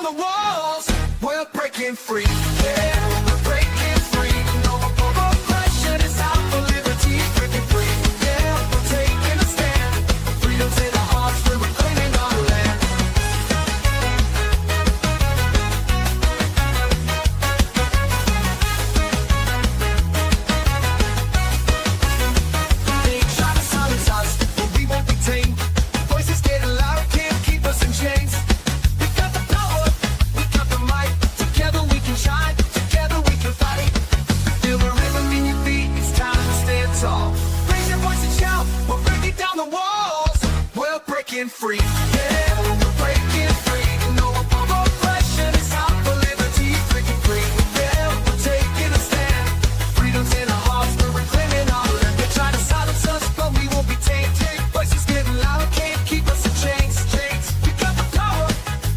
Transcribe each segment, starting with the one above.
the walls. We're breaking free. Yeah, we're breaking free. No more oppression. It's out for liberty. Breaking free. Yeah, we're taking a stand. Freedom's in our hearts. We're reclaiming our land. They try to silence us, but we won't be tamed. Voices getting louder, can't keep us in chains. We got the power, we got the might. Together we can shine, together we can fight. Feel the rhythm in your feet, it's time to stand tall. Raise your voice and shout, we're breaking down the walls. We're breaking free, yeah, we're breaking free. No more oppression, it's out for liberty. Breaking free, yeah, we're taking a stand. Freedom's in our hearts, we're reclaiming our land. They try to silence us, but we won't be tamed. Voices getting louder, can't keep us in chains. We got the power,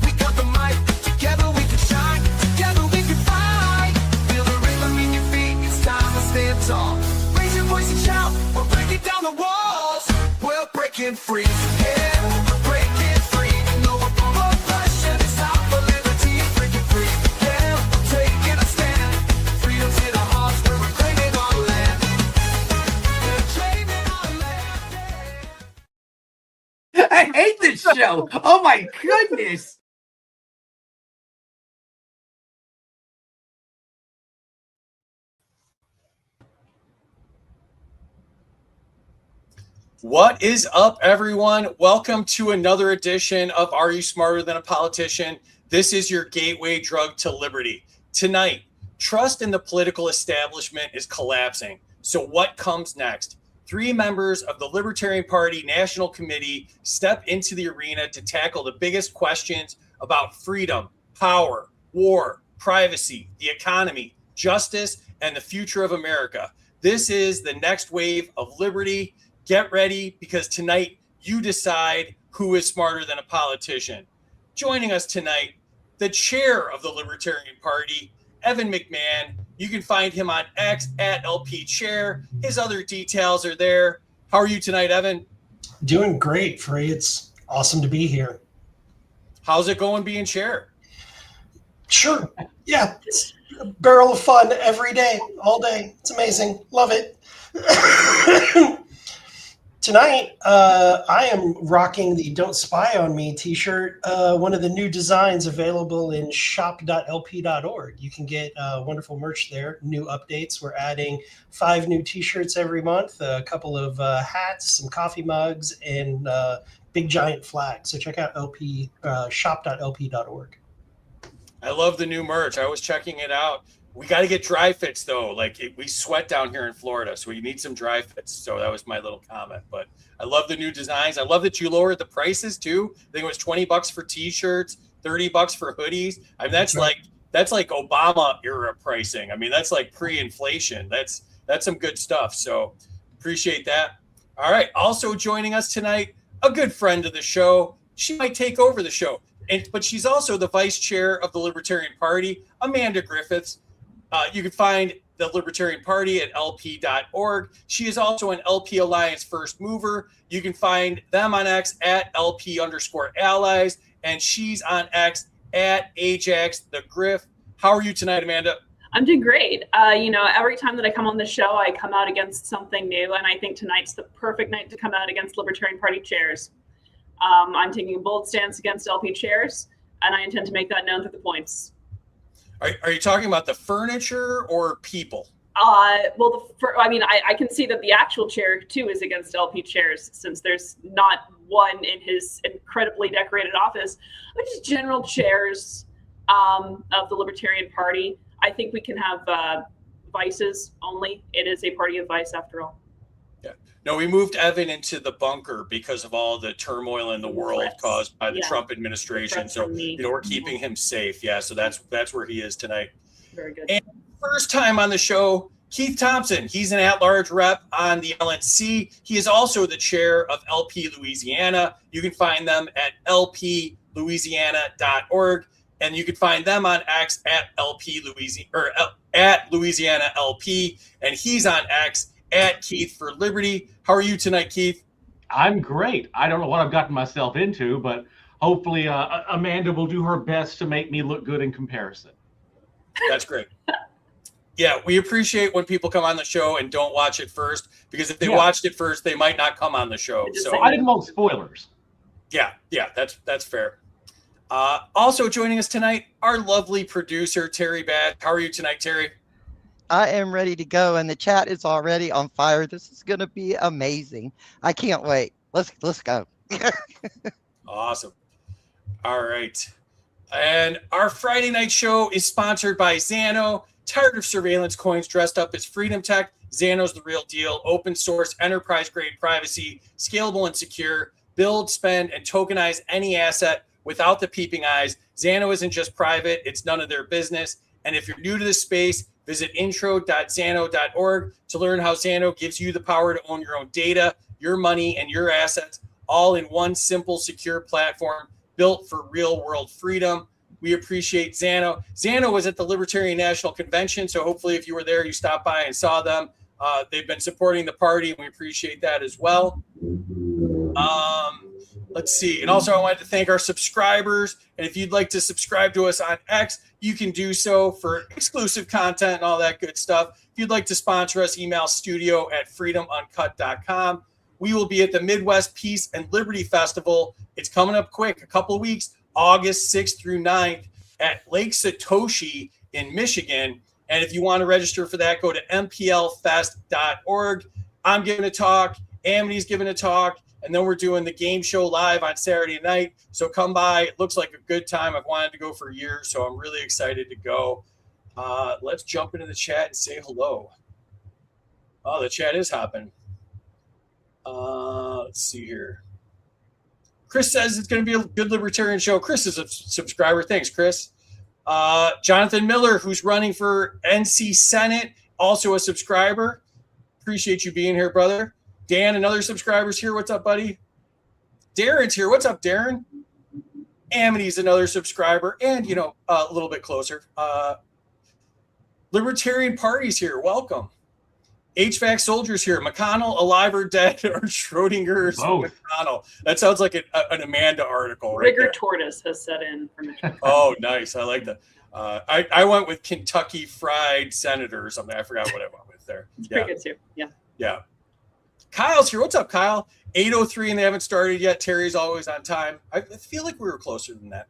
we got the might. Together we can shine, together we can fight. Feel the rhythm in your feet, it's time to stand tall. Raise your voice and shout, we're breaking down the walls. We're breaking free, yeah, we're breaking free. No more oppression, it's out for liberty. Breaking free, yeah, we're taking a stand. Freedom's in our hearts, we're reclaiming our land. We're claiming our land, yeah. I hate this show. Oh my goodness. What is up, everyone? Welcome to another edition of Are You Smarter Than a Politician? This is your gateway drug to liberty. Tonight, trust in the political establishment is collapsing. So what comes next? 3 members of the Libertarian Party National Committee step into the arena to tackle the biggest questions about freedom, power, war, privacy, the economy, justice, and the future of America. This is the next wave of liberty. Get ready, because tonight you decide who is smarter than a politician. Joining us tonight, the chair of the Libertarian Party, Evan McMahon. You can find him on X at LP Chair. His other details are there. How are you tonight, Evan? Doing great, Free. It's awesome to be here. How's it going being chair? Sure. Yeah, it's a barrel of fun every day, all day. It's amazing. Love it. Tonight, I am rocking the Don't Spy on Me t-shirt, one of the new designs available in shop.lp.org. You can get wonderful merch there, new updates. We're adding 5 new t-shirts every month, a couple of hats, some coffee mugs, and big giant flags. So check out shop.lp.org. I love the new merch. I was checking it out. We got to get dry fits, though. We sweat down here in Florida, so we need some dry fits. So that was my little comment. But I love the new designs. I love that you lowered the prices too. I think it was $20 for T-shirts, $30 for hoodies. I mean, that's like Obama era pricing. I mean, that's like pre-inflation. That's some good stuff. So appreciate that. All right. Also joining us tonight, a good friend of the show. She might take over the show, but she's also the vice chair of the Libertarian Party, Amanda Griffiths. You can find the Libertarian Party at lp.org. She is also an LP Alliance first mover. You can find them on X at LP_allies, and she's on X at Ajax the Griff. How are you tonight, Amanda? I'm doing great. Every time that I come on the show, I come out against something new, and I think tonight's the perfect night to come out against Libertarian Party chairs. I'm taking a bold stance against LP chairs, and I intend to make that known through the points. Are you talking about the furniture or people? I can see that the actual chair too is against LP chairs, since there's not one in his incredibly decorated office, but just general chairs of the Libertarian Party. I think we can have vices only. It is a party of vice after all. Yeah. No, we moved Evan into the bunker because of all the turmoil in the world caused by the Trump administration. So, we're keeping him safe. Yeah. So that's where he is tonight. Very good. And first time on the show, Keith Thompson. He's an at-large rep on the LNC. He is also the chair of LP Louisiana. You can find them at lplouisiana.org. And you can find them on X at LP Louisiana, or at Louisiana LP. And he's on X at Keith for Liberty. How are you tonight, Keith? I'm great. I don't know what I've gotten myself into, but hopefully Amanda will do her best to make me look good in comparison. That's great. Yeah, we appreciate when people come on the show and don't watch it first, because if they watched it first, they might not come on the show. So I didn't want spoilers. Yeah, that's fair. Also joining us tonight, our lovely producer, Terry Bad. How are you tonight, Terry? I am ready to go, and the chat is already on fire. This is going to be amazing. I can't wait. Let's go. Awesome. All right. And our Friday night show is sponsored by Xano. Tired of surveillance coins dressed up as freedom tech? Xano's the real deal. Open source, enterprise-grade privacy, scalable and secure. Build, spend, and tokenize any asset without the peeping eyes. Xano isn't just private. It's none of their business. And if you're new to this space, visit intro.xano.org to learn how Xano gives you the power to own your own data, your money, and your assets, all in one simple, secure platform built for real-world freedom. We appreciate Xano. Xano was at the Libertarian National Convention, so hopefully if you were there, you stopped by and saw them. They've been supporting the party, and we appreciate that as well. Let's see. And also, I wanted to thank our subscribers. And if you'd like to subscribe to us on X, you can do so for exclusive content and all that good stuff. If you'd like to sponsor us, email studio@freedomuncut.com. We will be at the Midwest Peace and Liberty Festival. It's coming up quick, a couple of weeks, August 6th through 9th at Lake Satoshi in Michigan. And if you want to register for that, go to mplfest.org. I'm giving a talk. Amity's giving a talk. And then we're doing the game show live on Saturday night. So come by. It looks like a good time. I've wanted to go for years, so I'm really excited to go. Let's jump into the chat and say hello. Oh, the chat is hopping. Let's see here. Chris says it's going to be a good libertarian show. Chris is a subscriber. Thanks, Chris. Jonathan Miller, who's running for NC Senate, also a subscriber. Appreciate you being here, brother. Dan, another subscriber's here. What's up, buddy? Darren's here. What's up, Darren? Amity's another subscriber. And, a little bit closer. Libertarian Party's here. Welcome. HVAC Soldiers here. McConnell, alive or dead, or Schrodinger's McConnell. That sounds like an Amanda article, right? Rigger there. Tortoise has set in for Michigan. Oh, nice. I like that. I went with Kentucky Fried Senator or something. I forgot what I went with there. It's pretty good, too. Yeah. Yeah. Kyle's here. What's up, Kyle? 8:03 and they haven't started yet. Terry's always on time. I feel like we were closer than that.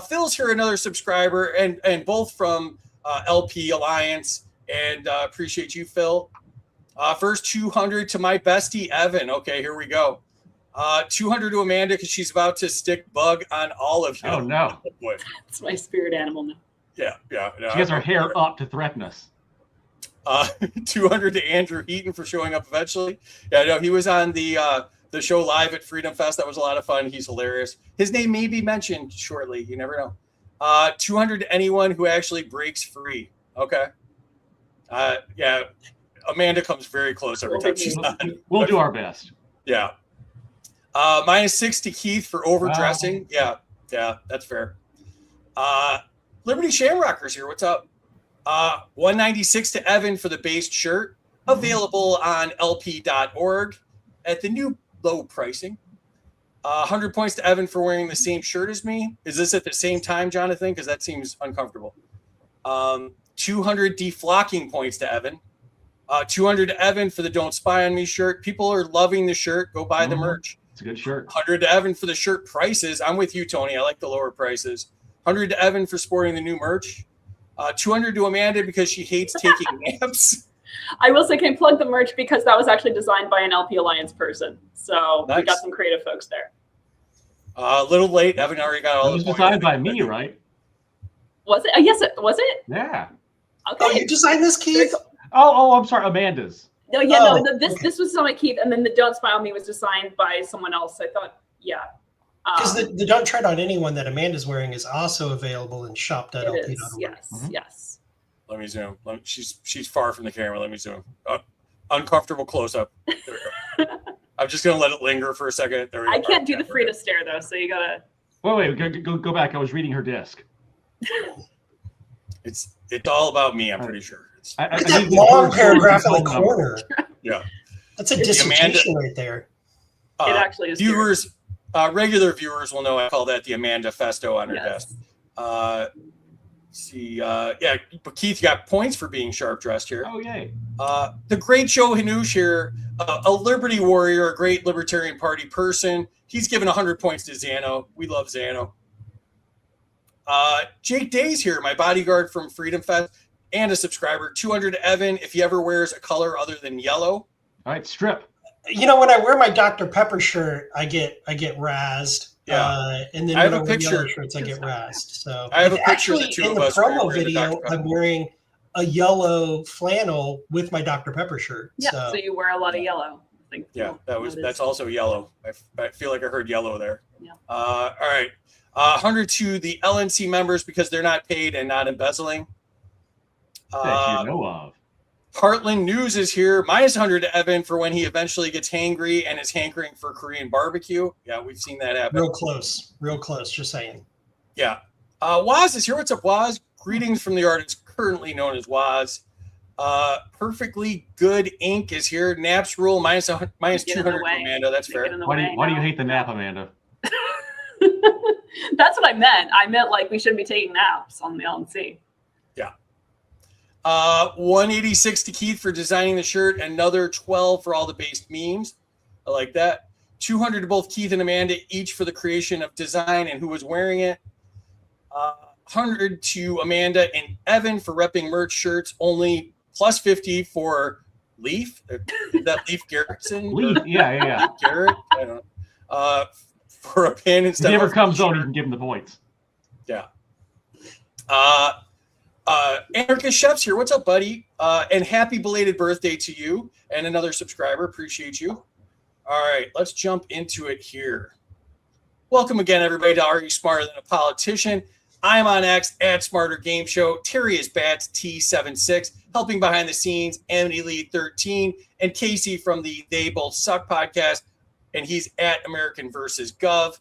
Phil's here, another subscriber, and both from LP Alliance. And appreciate you, Phil. First 200 to my bestie, Evan. Okay, here we go. 200 to Amanda because she's about to stick bug on all of you. Oh, no. Boy. It's my spirit animal now. Yeah. No, She has her hair up to threaten us. 200 to Andrew Heaton for showing up eventually. Yeah, no, he was on the show live at Freedom Fest. That was a lot of fun. He's hilarious. His name may be mentioned shortly. You never know. 200 to anyone who actually breaks free. Okay. Yeah, Amanda comes very close every time she's on. We'll do our best. Yeah. -6 to Keith for overdressing. Wow. Yeah, that's fair. Liberty Shamrockers here. What's up? 196 to Evan for the based shirt. Available on lp.org at the new low pricing. 100 points to Evan for wearing the same shirt as me. Is this at the same time, Jonathan? Because that seems uncomfortable. 200 deflocking points to Evan. 200 to Evan for the Don't Spy on Me shirt. People are loving the shirt. Go buy the merch. It's a good shirt. 100 to Evan for the shirt prices. I'm with you, Tony. I like the lower prices. 100 to Evan for sporting the new merch. 200 to Amanda because she hates taking naps. I will say, can I plug the merch because that was actually designed by an LP Alliance person. So Nice. we got some creative folks there. A little late. Evan already got all It was the points. designed by me, right? Was it? Yes, it was it? Yeah. Okay. Oh, you designed this, Keith? Oh, I'm sorry, Amanda's. No, yeah, Oh, no. This was on my Keith, and then the Don't Spy on Me was designed by someone else. I thought, yeah. Because the Don't Tread on Anyone that Amanda's wearing is also available in It shop.lp.org. is. Yes, Mhm. yes. Let me zoom. She's far from the camera. Let me zoom. Uncomfortable close up. There we go. I'm just gonna let it linger for a second. There we go. I can't do the Frida stare though, so you gotta. Wait, go back. I was reading her disc. It's all about me. I'm pretty sure. I Look at need that the long first paragraph in the phone number. corner. Yeah. That's a Amanda- dissertation right there. It actually is. Viewers, Regular viewers will know I call that the Amanda Festo on her Yes. desk. Yeah, but Keith got points for being sharp dressed here. Oh, yay. The great Joe Hanush here, a liberty warrior, a great Libertarian Party person. He's given 100 points to Zano. We love Zano. Jake Days here, my bodyguard from Freedom Fest and a subscriber. 200 to Evan, if he ever wears a color other than yellow. All right, Strip. You know, when I wear my Dr. Pepper shirt, I get razzed. Yeah. And then I have when a I wear picture. yellow shirts, I get razzed. So I have a picture of the actually, two in of the us promo wearing the video, Dr. Pepper. I'm wearing a yellow flannel with my Dr. Pepper shirt. Yeah, So, so you wear a lot of yellow. I think Yeah, you'll that's also yellow. I feel like I heard yellow there. Yeah. All right. 100 to the LNC members because they're not paid and not embezzling. That you know of. Heartland News is here. Minus 100 to Evan for when he eventually gets hangry and is hankering for Korean barbecue. Yeah, we've seen that happen. real close. Just saying. Yeah. Waz is here. What's up, Waz? Greetings from the artist currently known as Waz. Perfectly Good Ink is here. Naps rule minus 200 to Amanda. That's fair. Why do you hate the nap, Amanda? That's what I meant. I meant like we shouldn't be taking naps on the LNC. 186 to Keith for designing the shirt. Another 12 for all the based memes. I like that. 200 to both Keith and Amanda, each for the creation of design and who was wearing it. 100 to Amanda and Evan for repping merch shirts. Only plus 50 for Leaf. Is that Leaf Garrettson? Leaf, yeah. Garrett? I don't know. For a pin If instead he ever of comes on, you can give him the points. Yeah. Anarchist Chef's here. What's up, buddy? And happy belated birthday to you and another subscriber. Appreciate you. All right, let's jump into it here. Welcome again, everybody, to Are You Smarter Than a Politician? I'm on X at Smarter Game Show. Terry is Bats T76, helping behind the scenes, Amity Lee 13, and Casey from the They Both Suck podcast, and he's at American versus Gov.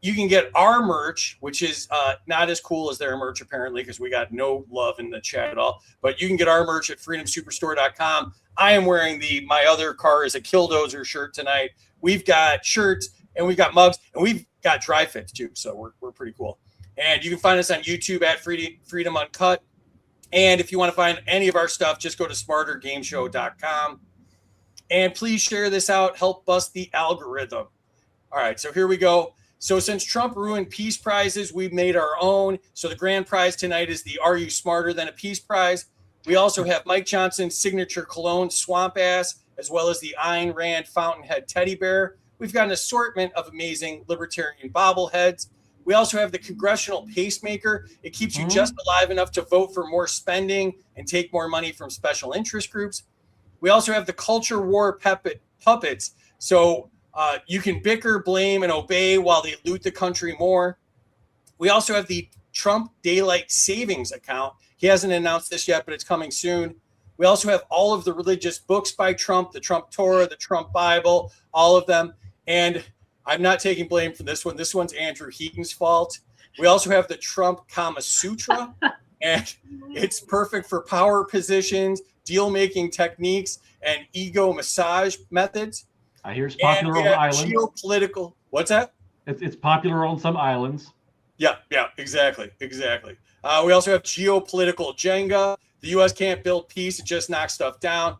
You can get our merch, which is not as cool as their merch, apparently, because we got no love in the chat at all. But you can get our merch at freedomsuperstore.com. I am wearing My Other Car is a Killdozer shirt tonight. We've got shirts, and we've got mugs, and we've got dry fits, too. So we're pretty cool. And you can find us on YouTube at Freedom Uncut. And if you want to find any of our stuff, just go to smartergameshow.com. And please share this out. Help bust the algorithm. All right, so here we go. So since Trump ruined peace prizes, we've made our own. So the grand prize tonight is the Are You Smarter Than a Peace Prize? We also have Mike Johnson's signature cologne, Swamp Ass, as well as the Ayn Rand Fountainhead Teddy Bear. We've got an assortment of amazing libertarian bobbleheads. We also have the Congressional Pacemaker. It keeps you just alive enough to vote for more spending and take more money from special interest groups. We also have the Culture War Puppets. So you can bicker, blame, and obey while they loot the country more. We also have the Trump Daylight Savings account. He hasn't announced this yet, but it's coming soon. We also have all of the religious books by Trump, the Trump Torah, the Trump Bible, all of them. And I'm not taking blame for this one. This one's Andrew Heaton's fault. We also have the Trump Kama Sutra, and it's perfect for power positions, deal-making techniques, and ego massage methods. I hear it's popular on islands. Geopolitical. What's that? It's popular on some islands. Yeah, exactly. We also have geopolitical Jenga. The U.S. can't build peace; it just knocks stuff down.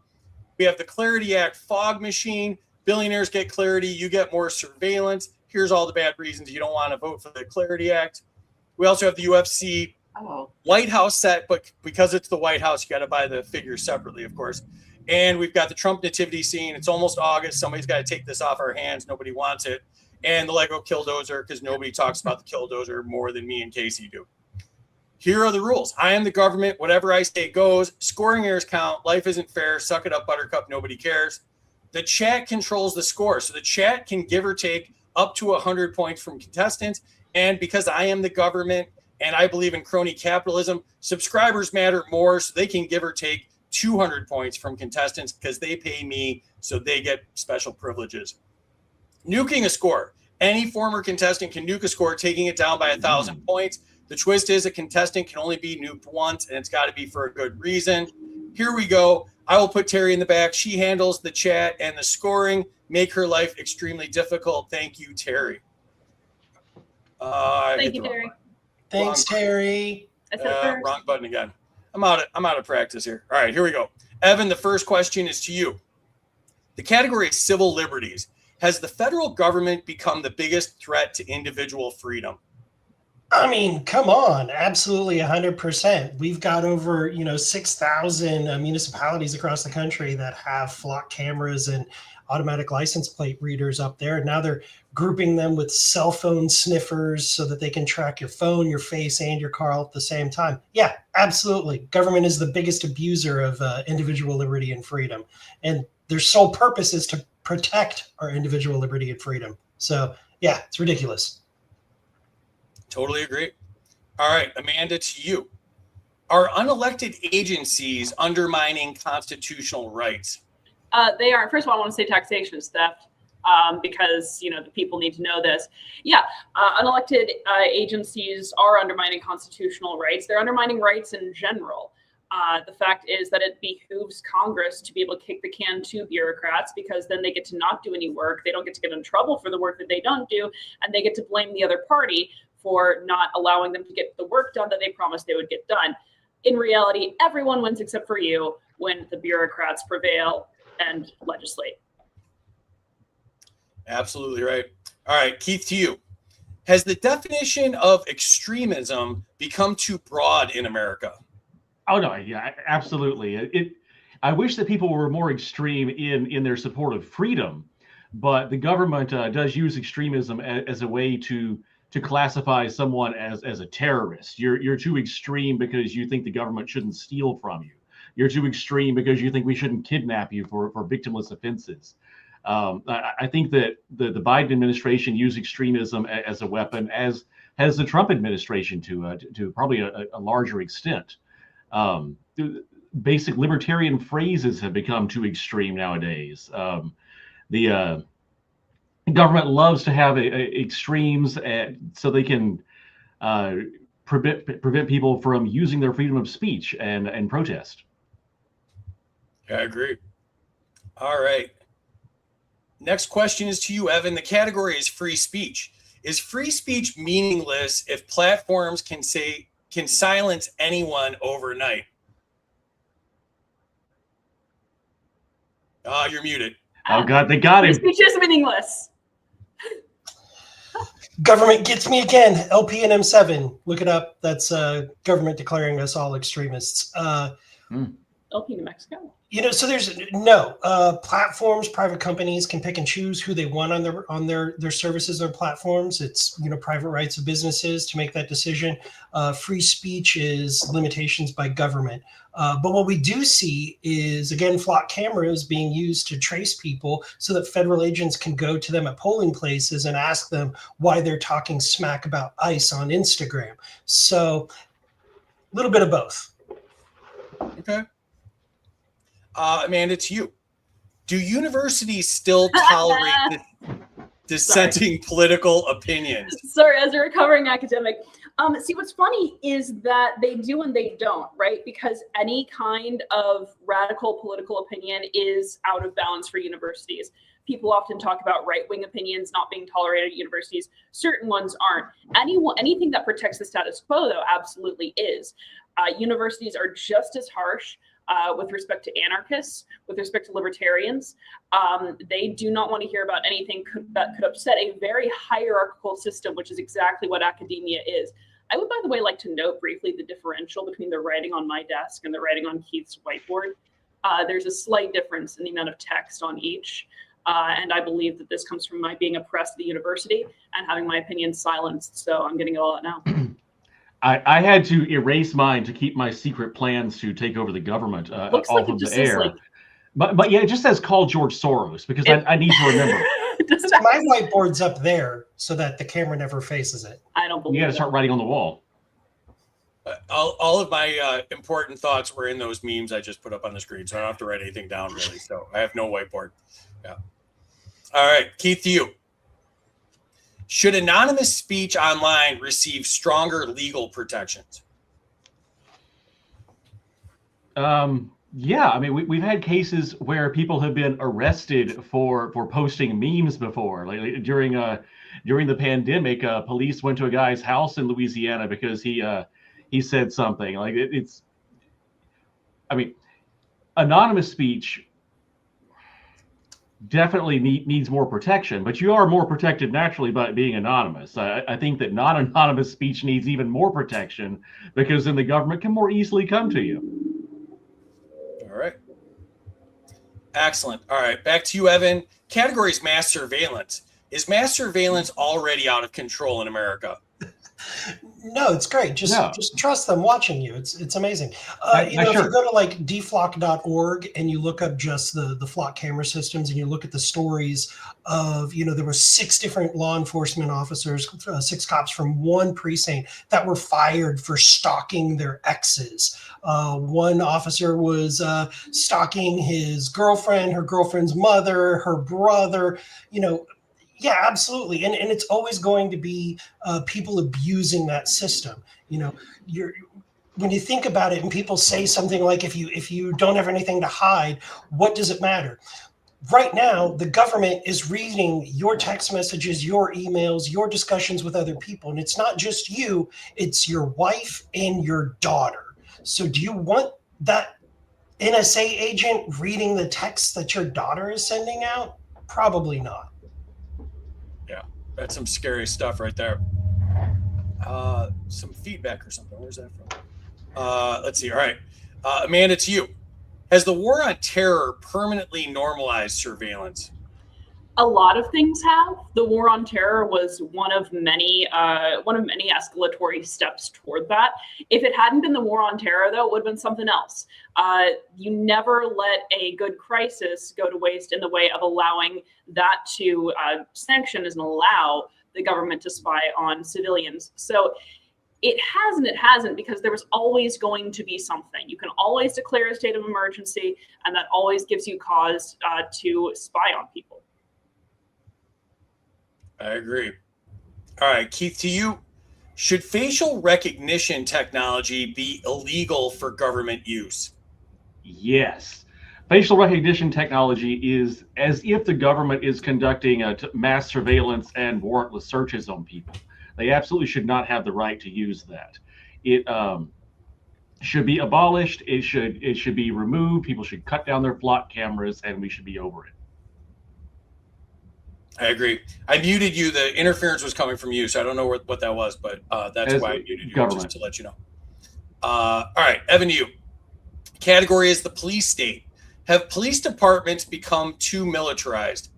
We have the Clarity Act fog machine. Billionaires get clarity, you get more surveillance. Here's all the bad reasons you don't want to vote for the Clarity Act. We also have the UFC White House set, but because it's the White House, you got to buy the figures separately, of course. And we've got the Trump nativity scene. It's almost August. Somebody's got to take this off our hands. Nobody wants it. And the Lego Killdozer, because nobody talks about the Killdozer more than me and Casey do. Here are the rules. I am the government. Whatever I say goes. Scoring errors count. Life isn't fair. Suck it up, Buttercup. Nobody cares. The chat controls the score. So the chat can give or take up to 100 points from contestants. And because I am the government and I believe in crony capitalism, subscribers matter more, so they can give or take 200 points from contestants because they pay me, so they get special privileges. Nuking a score. Any former contestant can nuke a score, taking it down by 1,000 points. The twist is a contestant can only be nuked once, and it's got to be for a good reason. Here we go. I will put Terry in the back. She handles the chat and the scoring. Make her life extremely difficult. Thank you, Terry. I hit Thank you, the wrong Terry. button. Thanks, Terry. I said first. Wrong button again. I'm out of practice here. All right, here we go. Evan, the first question is to you. The category is civil liberties. Has the federal government become the biggest threat to individual freedom? I mean, come on, absolutely 100%. We've got over 6,000 municipalities across the country that have flock cameras and automatic license plate readers up there. And now they're grouping them with cell phone sniffers so that they can track your phone, your face, and your car all at the same time. Yeah, absolutely. Government is the biggest abuser of individual liberty and freedom. And their sole purpose is to protect our individual liberty and freedom. So, yeah, it's ridiculous. Totally agree. All right, Amanda, to you. Are unelected agencies undermining constitutional rights? They are. First of all, I want to say taxation is theft because the people need to know this. Yeah, unelected agencies are undermining constitutional rights. They're undermining rights in general. The fact is that it behooves Congress to be able to kick the can to bureaucrats because then they get to not do any work. They don't get to get in trouble for the work that they don't do, and they get to blame the other party for not allowing them to get the work done that they promised they would get done. In reality, everyone wins except for you when the bureaucrats prevail and legislate. Absolutely right. All right, Keith, to you. Has the definition of extremism become too broad in America? Oh no, yeah, absolutely. I wish that people were more extreme in their support of freedom, but the government does use extremism as a way to classify someone as a terrorist. You're too extreme because you think the government shouldn't steal from you. You're too extreme because you think we shouldn't kidnap you for victimless offenses. I think that the Biden administration used extremism as a weapon, as has the Trump administration to probably a larger extent. Basic libertarian phrases have become too extreme nowadays. The government loves to have extremes so they can prevent people from using their freedom of speech and protest. Yeah, I agree. All right. Next question is to you, Evan. The category is free speech. Is free speech meaningless if platforms can silence anyone overnight? You're muted. Oh God, they got him. Free speech is meaningless. Government gets me again. LP and M7. Look it up. That's government declaring us all extremists. LP New Mexico. So there's platforms. Private companies can pick and choose who they want on their services, their platforms. It's private rights of businesses to make that decision. Free speech is limitations by government. But what we do see is, again, flock cameras being used to trace people so that federal agents can go to them at polling places and ask them why they're talking smack about ICE on Instagram. So a little bit of both. Okay. Amanda, it's you. Do universities still tolerate dissenting political opinions? Sorry, as a recovering academic. See, what's funny is that they do and they don't, right? Because any kind of radical political opinion is out of bounds for universities. People often talk about right-wing opinions not being tolerated at universities. Certain ones aren't. Anything that protects the status quo, though, absolutely is. Universities are just as harsh with respect to anarchists, with respect to libertarians. They do not want to hear about anything that could upset a very hierarchical system, which is exactly what academia is. I would, by the way, like to note briefly the differential between the writing on my desk and the writing on Keith's whiteboard. There's a slight difference in the amount of text on each. And I believe that this comes from my being oppressed at the university and having my opinions silenced. So I'm getting it all out now. I had to erase mine to keep my secret plans to take over the government off of the air. But yeah, it just says call George Soros because I need to remember. My whiteboard's up there so that the camera never faces it. I don't believe You got to start writing on the wall. All of my important thoughts were in those memes I just put up on the screen, so I don't have to write anything down really. So I have no whiteboard. Yeah. All right, Keith, to you. Should anonymous speech online receive stronger legal protections? Yeah, I mean, we've had cases where people have been arrested for posting memes before, like during during the pandemic, police went to a guy's house in Louisiana because he said something like it's. I mean, anonymous speech definitely needs more protection, but you are more protected naturally by being anonymous. I think that non-anonymous speech needs even more protection because then the government can more easily come to you. All right. Excellent. All right. Back to you, Evan. Category is mass surveillance. Is mass surveillance already out of control in America? No, it's great. Just trust them watching you. It's amazing. If you go to like dflock.org and you look up just the flock camera systems and you look at the stories of, there were 6 different law enforcement officers, 6 cops from one precinct that were fired for stalking their exes. One officer was stalking his girlfriend, her girlfriend's mother, her brother, Yeah, absolutely. And it's always going to be people abusing that system. When you think about it and people say something like, if you don't have anything to hide, what does it matter? Right now, the government is reading your text messages, your emails, your discussions with other people. And it's not just you, it's your wife and your daughter. So do you want that NSA agent reading the texts that your daughter is sending out? Probably not. Yeah, that's some scary stuff right there. Some feedback or something. Where's that from? Let's see. All right. Amanda, to you. Has the war on terror permanently normalized surveillance? A lot of things have. The war on terror was one of many escalatory steps toward that. If it hadn't been the war on terror, though, it would have been something else. You never let a good crisis go to waste in the way of allowing that to sanction and allow the government to spy on civilians. So it hasn't, because there was always going to be something. You can always declare a state of emergency, and that always gives you cause to spy on people. I agree. All right, Keith, to you. Should facial recognition technology be illegal for government use? Yes. Facial recognition technology is as if the government is conducting mass surveillance and warrantless searches on people. They absolutely should not have the right to use that. It should be abolished. It should be removed. People should cut down their flock cameras, and we should be over it. I agree. I muted you. The interference was coming from you, so I don't know what that was, but that's why I muted you, just to let you know. All right, Evan, you. Category is the police state. Have police departments become too militarized?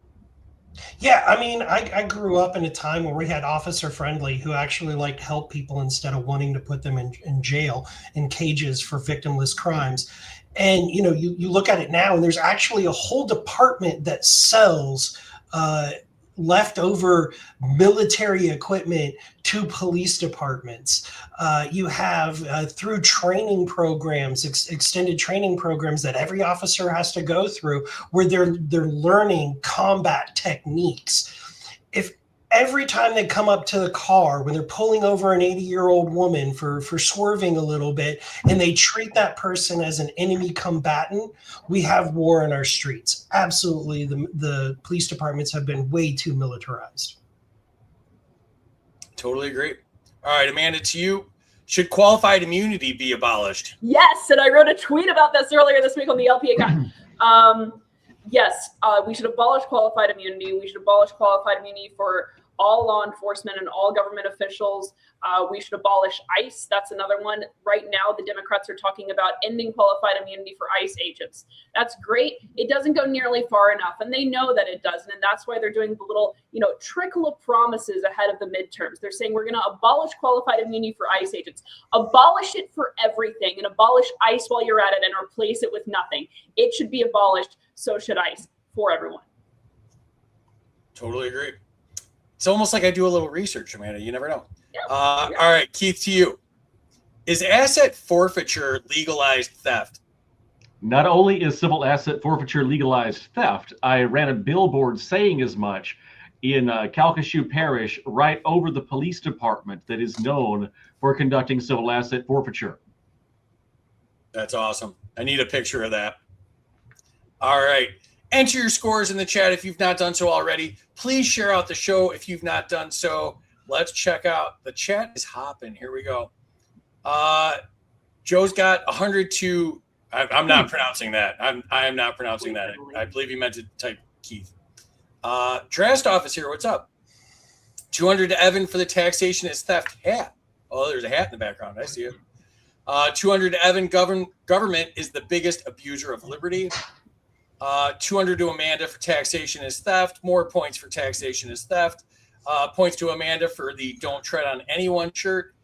Yeah, I mean, I grew up in a time where we had Officer Friendly, who actually liked to help people instead of wanting to put them in jail, in cages for victimless crimes. And, you look at it now, and there's actually a whole department that sells leftover military equipment to police departments. You have through training programs, extended training programs that every officer has to go through, where they're learning combat techniques. If every time they come up to the car, when they're pulling over an 80-year-old woman for swerving a little bit, and they treat that person as an enemy combatant, we have war in our streets. Absolutely, the police departments have been way too militarized. Totally agree. All right, Amanda, to you. Should qualified immunity be abolished? Yes, and I wrote a tweet about this earlier this week on the LP account. Yes, we should abolish qualified immunity. We should abolish qualified immunity for all law enforcement and all government officials. We should abolish ICE. That's another one. Right now, the Democrats are talking about ending qualified immunity for ICE agents. That's great. It doesn't go nearly far enough, and they know that it doesn't, and that's why they're doing the little, trickle of promises ahead of the midterms. They're saying we're going to abolish qualified immunity for ICE agents. Abolish it for everything, and abolish ICE while you're at it, and replace it with nothing. It should be abolished. So should ICE, for everyone. Totally agree. It's almost like I do a little research, Amanda. You never know. Yeah. All right, Keith, to you. Is asset forfeiture legalized theft? Not only is civil asset forfeiture legalized theft, I ran a billboard saying as much in Calcasieu Parish, right over the police department that is known for conducting civil asset forfeiture. That's awesome. I need a picture of that. All right. Enter your scores in the chat if you've not done so already. Please share out the show if you've not done so. Let's check out. The chat is hopping. Here we go. Joe's got 102. I'm not pronouncing that. I am not pronouncing that. I believe he meant to type Keith. Drastoff is here. What's up? 200 to Evan for the taxation is theft hat. Oh, there's a hat in the background. I see it. 200 to Evan. Government is the biggest abuser of liberty. 200 to Amanda for taxation is theft. More points for taxation is theft. Points to Amanda for the don't tread on anyone shirt.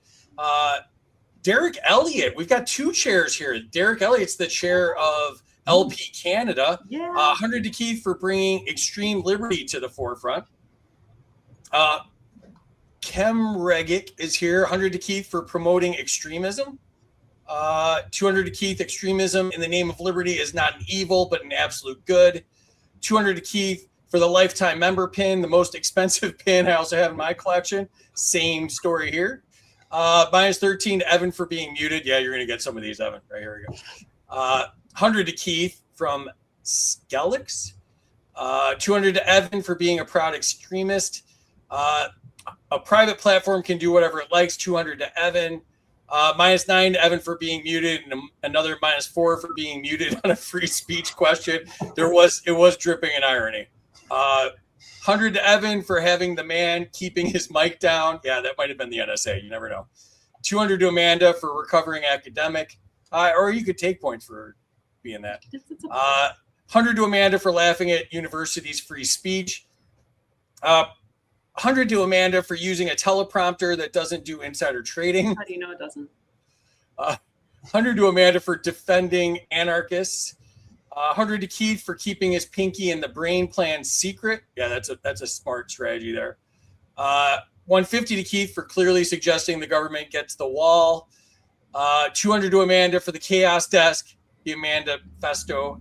Derek Elliott. We've got 2 chairs here. Derek Elliott's the chair of LP Canada. Yeah. 100 to Keith for bringing extreme liberty to the forefront. Kem Regic is here. 100 to Keith for promoting extremism. 200 to Keith, extremism in the name of liberty is not an evil, but an absolute good. 200 to Keith for the lifetime member pin, the most expensive pin I also have in my collection. Same story here. Minus 13 to Evan for being muted. Yeah, you're going to get some of these, Evan. Right, here we go. 100 to Keith from Skelix. 200 to Evan for being a proud extremist. A private platform can do whatever it likes. 200 to Evan. Minus 9 to Evan for being muted, and another minus 4 for being muted on a free speech question. It was dripping in irony. 100 to Evan for having the man keeping his mic down. Yeah, that might have been the NSA. You never know. 200 to Amanda for recovering academic, or you could take points for being that. 100 to Amanda for laughing at university's free speech. 100 to Amanda for using a teleprompter that doesn't do insider trading. How do you know it doesn't? 100 to Amanda for defending anarchists. 100 to Keith for keeping his pinky in the brain plan secret. Yeah, that's a smart strategy there. 150 to Keith for clearly suggesting the government gets the wall. 200 to Amanda for the chaos desk, the Amanda Festo.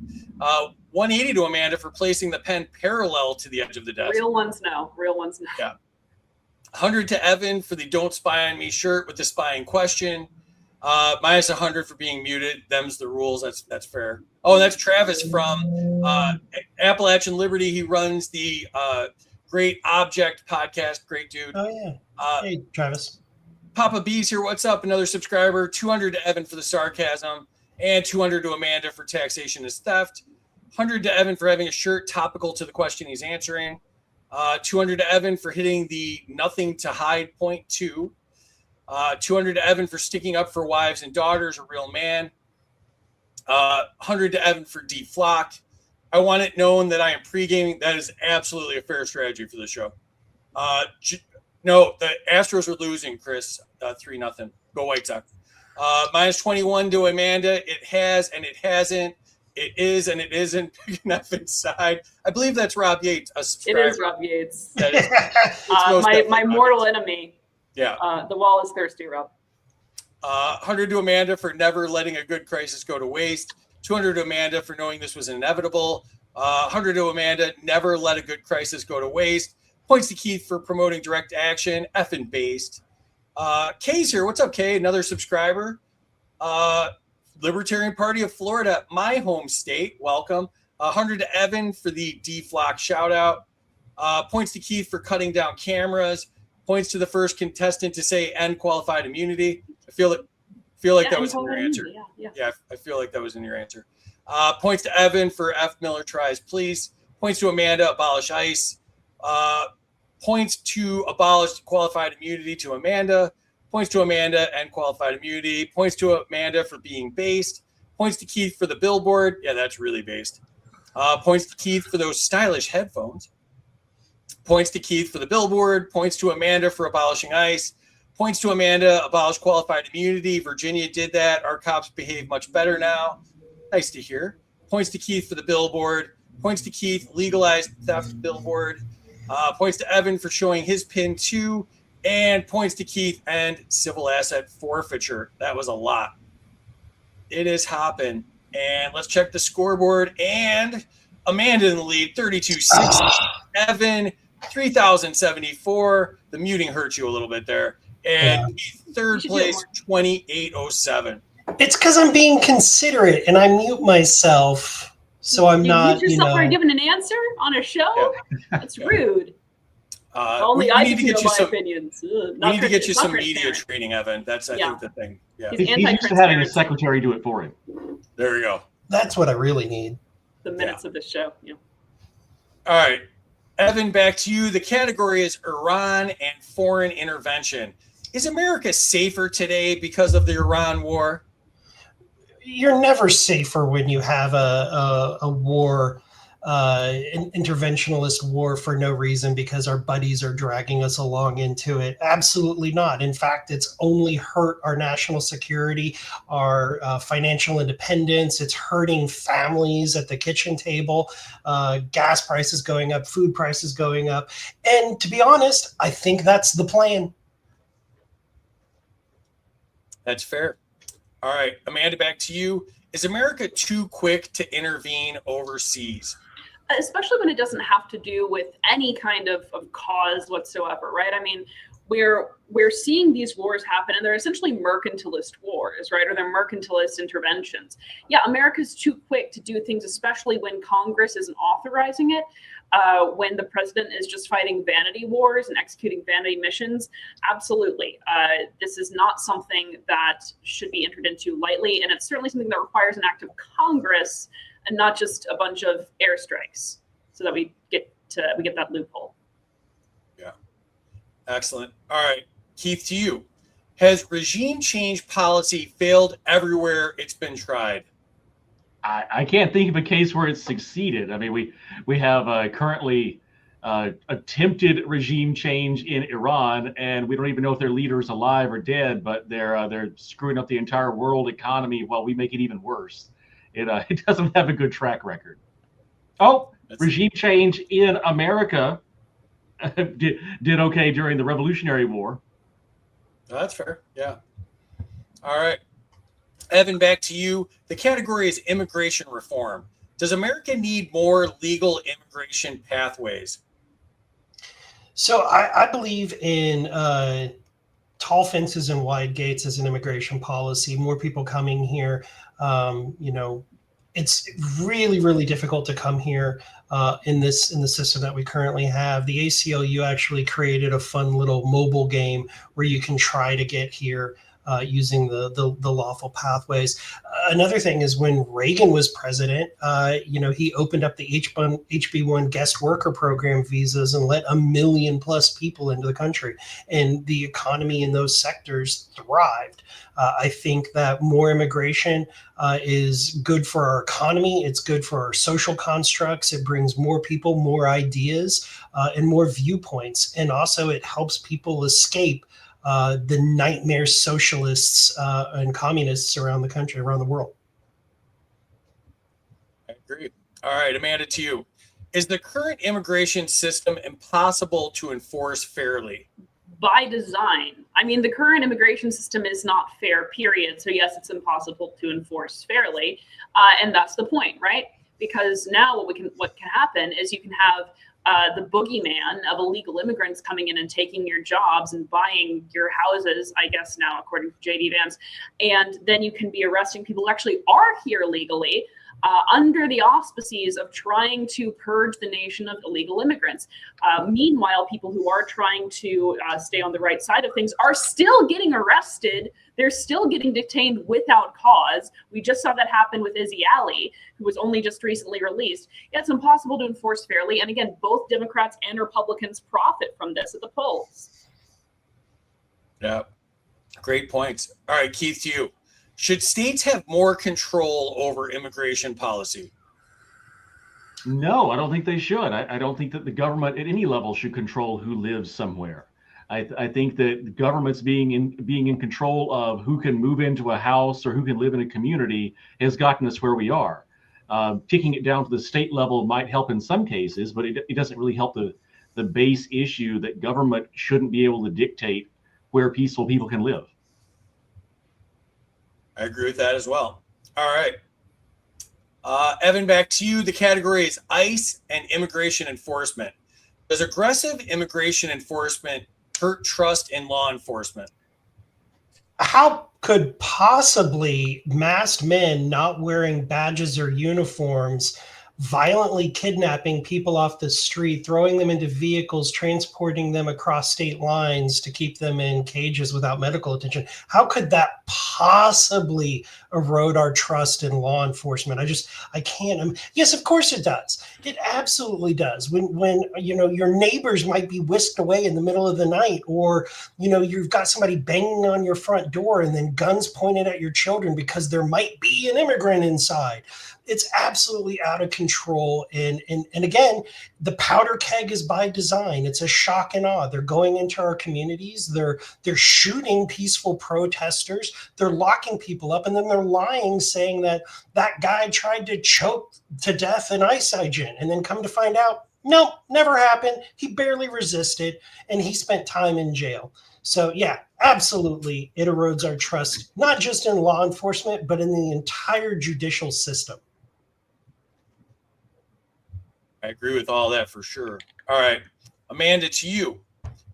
180 to Amanda for placing the pen parallel to the edge of the desk. Real ones know. Yeah. 100 to Evan for the don't spy on me shirt with the spying question. Minus 100 for being muted. Them's the rules. That's fair. Oh, that's Travis from Appalachian Liberty. He runs the Great Object podcast. Great dude. Oh, yeah. Hey, Travis. Papa B's here. What's up? Another subscriber. 200 to Evan for the sarcasm. And 200 to Amanda for taxation is theft. 100 to Evan for having a shirt topical to the question he's answering. 200 to Evan for hitting the nothing to hide point 2. 200 to Evan for sticking up for wives and daughters, a real man. 100 to Evan for deep flock. I want it known that I am pre-gaming. That is absolutely a fair strategy for the show. No, the Astros are losing, Chris. 3-0. Go White Sox. Minus 21 to Amanda. It has and it hasn't. It is and it isn't big enough inside. I believe that's Rob Yates, a subscriber. It is Rob Yates. That is, my mortal enemy. Yeah. The wall is thirsty, Rob. 100 to Amanda for never letting a good crisis go to waste. 200 to Amanda for knowing this was inevitable. 100 to Amanda, never let a good crisis go to waste. Points to Keith for promoting direct action, effing based. Kay's here. What's up, Kay? Another subscriber. Libertarian Party of Florida, my home state. Welcome. 100 to Evan for the D-Flock shout out. Points to Keith for cutting down cameras. Points to the first contestant to say end qualified immunity. I feel like that was in your answer. Yeah, I feel like that was in your answer. Points to Evan for F. Miller tries, please. Points to Amanda, abolish ICE. Points to abolish qualified immunity to Amanda. Points to Amanda and qualified immunity. Points to Amanda for being based. Points to Keith for the billboard. Yeah, that's really based. Points to Keith for those stylish headphones. Points to Keith for the billboard. Points to Amanda for abolishing ICE. Points to Amanda, abolish qualified immunity. Virginia did that. Our cops behave much better now. Nice to hear. Points to Keith for the billboard. Points to Keith, legalized theft billboard. Points to Evan for showing his pin too. And points to Keith and civil asset forfeiture. That was a lot. It is hopping. And let's check the scoreboard. And Amanda in the lead, 32-6. Evan, 3,074. The muting hurt you a little bit there. And third place, 2807. It's because I'm being considerate and I mute myself So I'm You not, hate yourself for giving an answer on a show? That's rude. Only I need get to to know get you my some. opinions. We need to get you some media training, Evan. That's I think the thing. Yeah. He's He's used to having a anti-transparency. secretary do it for him. There we go. that's what I really need. The minutes of the show. Yeah. All right, Evan, back to you. The category is Iran and foreign intervention. Is America safer today because of the Iran war? You're never safer when you have a war, an interventionist war for no reason because our buddies are dragging us along into it. Absolutely not. In fact, it's only hurt our national security, our financial independence. It's hurting families at the kitchen table. Gas prices going up, food prices going up. And to be honest, I think that's the plan. That's fair. All right, Amanda, back to you. Is America too quick to intervene overseas? Especially when it doesn't have to do with any kind of cause whatsoever, right? I mean, we're seeing these wars happen, and they're essentially mercantilist wars, right? Or they're mercantilist interventions. Yeah, America's too quick to do things, especially when Congress isn't authorizing it. When the president is just fighting vanity wars and executing vanity missions, absolutely. This is not something that should be entered into lightly, and it's certainly something that requires an act of Congress and not just a bunch of airstrikes, so that we get that loophole. Yeah, excellent. All right, Keith, to you. Has regime change policy failed everywhere it's been tried? I can't think of a case where it's succeeded. I mean, we have currently attempted regime change in Iran, and we don't even know if their leader is alive or dead. But they're screwing up the entire world economy while we make it even worse. It doesn't have a good track record. Oh, regime change in America did okay during the Revolutionary War. That's fair. Yeah. All right. Evan, back to you. The category is immigration reform. Does America need more legal immigration pathways? So I believe in tall fences and wide gates as an immigration policy. More people coming here. It's really, really difficult to come here in the system that we currently have. The ACLU actually created a fun little mobile game where you can try to get here using the lawful pathways. Another thing is when Reagan was president, he opened up the HB1 guest worker program visas and let 1 million plus people into the country, and the economy in those sectors thrived. I think that more immigration is good for our economy. It's good for our social constructs. It brings more people, more ideas, and more viewpoints. And also it helps people escape the nightmare socialists and communists around the country, around the world. I agree. All right, Amanda, to you. Is the current immigration system impossible to enforce fairly? By design. I mean, the current immigration system is not fair, period. So yes, it's impossible to enforce fairly. And that's the point, right? Because now what can happen is you can have the boogeyman of illegal immigrants coming in and taking your jobs and buying your houses, I guess now, according to J.D. Vance. And then you can be arresting people who actually are here legally under the auspices of trying to purge the nation of illegal immigrants. Meanwhile, people who are trying to stay on the right side of things are still getting arrested. They're still getting detained without cause. We just saw that happen with Izzy Alley, who was only just recently released. Yeah, it's impossible to enforce fairly. And again, both Democrats and Republicans profit from this at the polls. Yeah, great points. All right, Keith, to you. Should states have more control over immigration policy? No, I don't think they should. I don't think that the government at any level should control who lives somewhere. I think that governments being in control of who can move into a house or who can live in a community has gotten us where we are. Kicking it down to the state level might help in some cases, but it doesn't really help the base issue that government shouldn't be able to dictate where peaceful people can live. I agree with that as well. All right. Evan, back to you. The category is ICE and immigration enforcement. Does aggressive immigration enforcement hurt trust in law enforcement? How could possibly masked men not wearing badges or uniforms violently kidnapping people off the street, throwing them into vehicles, transporting them across state lines to keep them in cages without medical attention. How could that possibly erode our trust in law enforcement? I can't. Yes, of course it does. It absolutely does. When your neighbors might be whisked away in the middle of the night, or you've got somebody banging on your front door and then guns pointed at your children because there might be an immigrant inside. It's absolutely out of control. And again, the powder keg is by design. It's a shock and awe. They're going into our communities. They're shooting peaceful protesters. They're locking people up, and then they're lying, saying that guy tried to choke to death an ice agent, and then come to find out, no, never happened. He barely resisted, and he spent time in jail. So yeah, absolutely, it erodes our trust, not just in law enforcement, but in the entire judicial system. I agree with all that for sure. All right, Amanda, to you.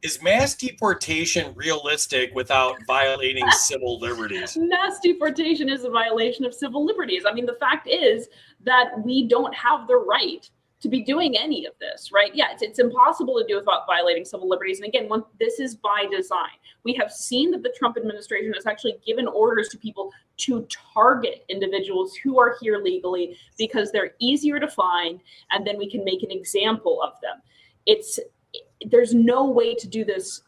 Is mass deportation realistic without violating civil liberties? Mass deportation is a violation of civil liberties. I mean, the fact is that we don't have the right to be doing any of this, right? Yeah, it's impossible to do without violating civil liberties. And again, this is by design. We have seen that the Trump administration has actually given orders to people to target individuals who are here legally because they're easier to find, and then we can make an example of them. There's no way to do this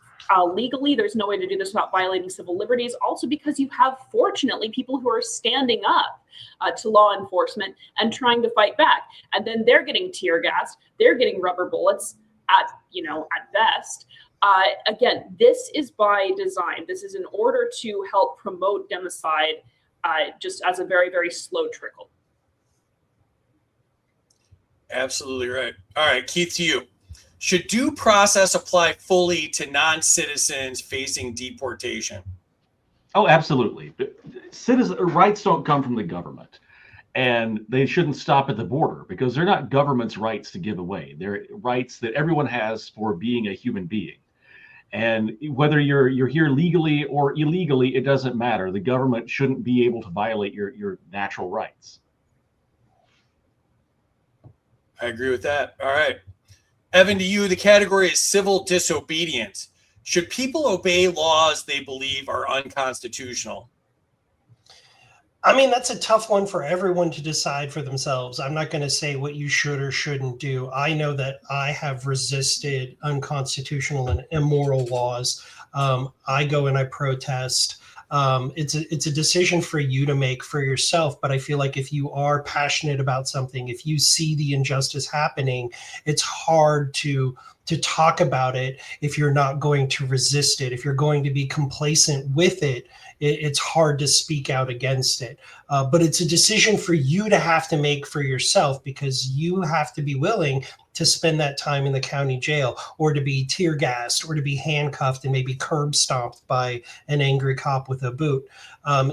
legally. There's no way to do this without violating civil liberties. Also, because you have, fortunately, people who are standing up to law enforcement and trying to fight back, and then they're getting tear gassed. They're getting rubber bullets at best. Again, this is by design. This is in order to help promote democide, just as a very, very slow trickle. Absolutely right. All right, Keith, to you. Should due process apply fully to non-citizens facing deportation? Oh, absolutely. Citizen rights don't come from the government, and they shouldn't stop at the border because they're not government's rights to give away. They're rights that everyone has for being a human being. And whether you're here legally or illegally, it doesn't matter. The government shouldn't be able to violate your natural rights. I agree with that. All right. Evan, to you, the category is civil disobedience. Should people obey laws they believe are unconstitutional? I mean, that's a tough one for everyone to decide for themselves. I'm not going to say what you should or shouldn't do. I know that I have resisted unconstitutional and immoral laws. I go and I protest. It's a decision for you to make for yourself. But I feel like if you are passionate about something, if you see the injustice happening, it's hard to talk about it if you're not going to resist it. If you're going to be complacent with it, it's hard to speak out against it. But it's a decision for you to have to make for yourself, because you have to be willing to spend that time in the county jail, or to be tear gassed, or to be handcuffed and maybe curb stomped by an angry cop with a boot.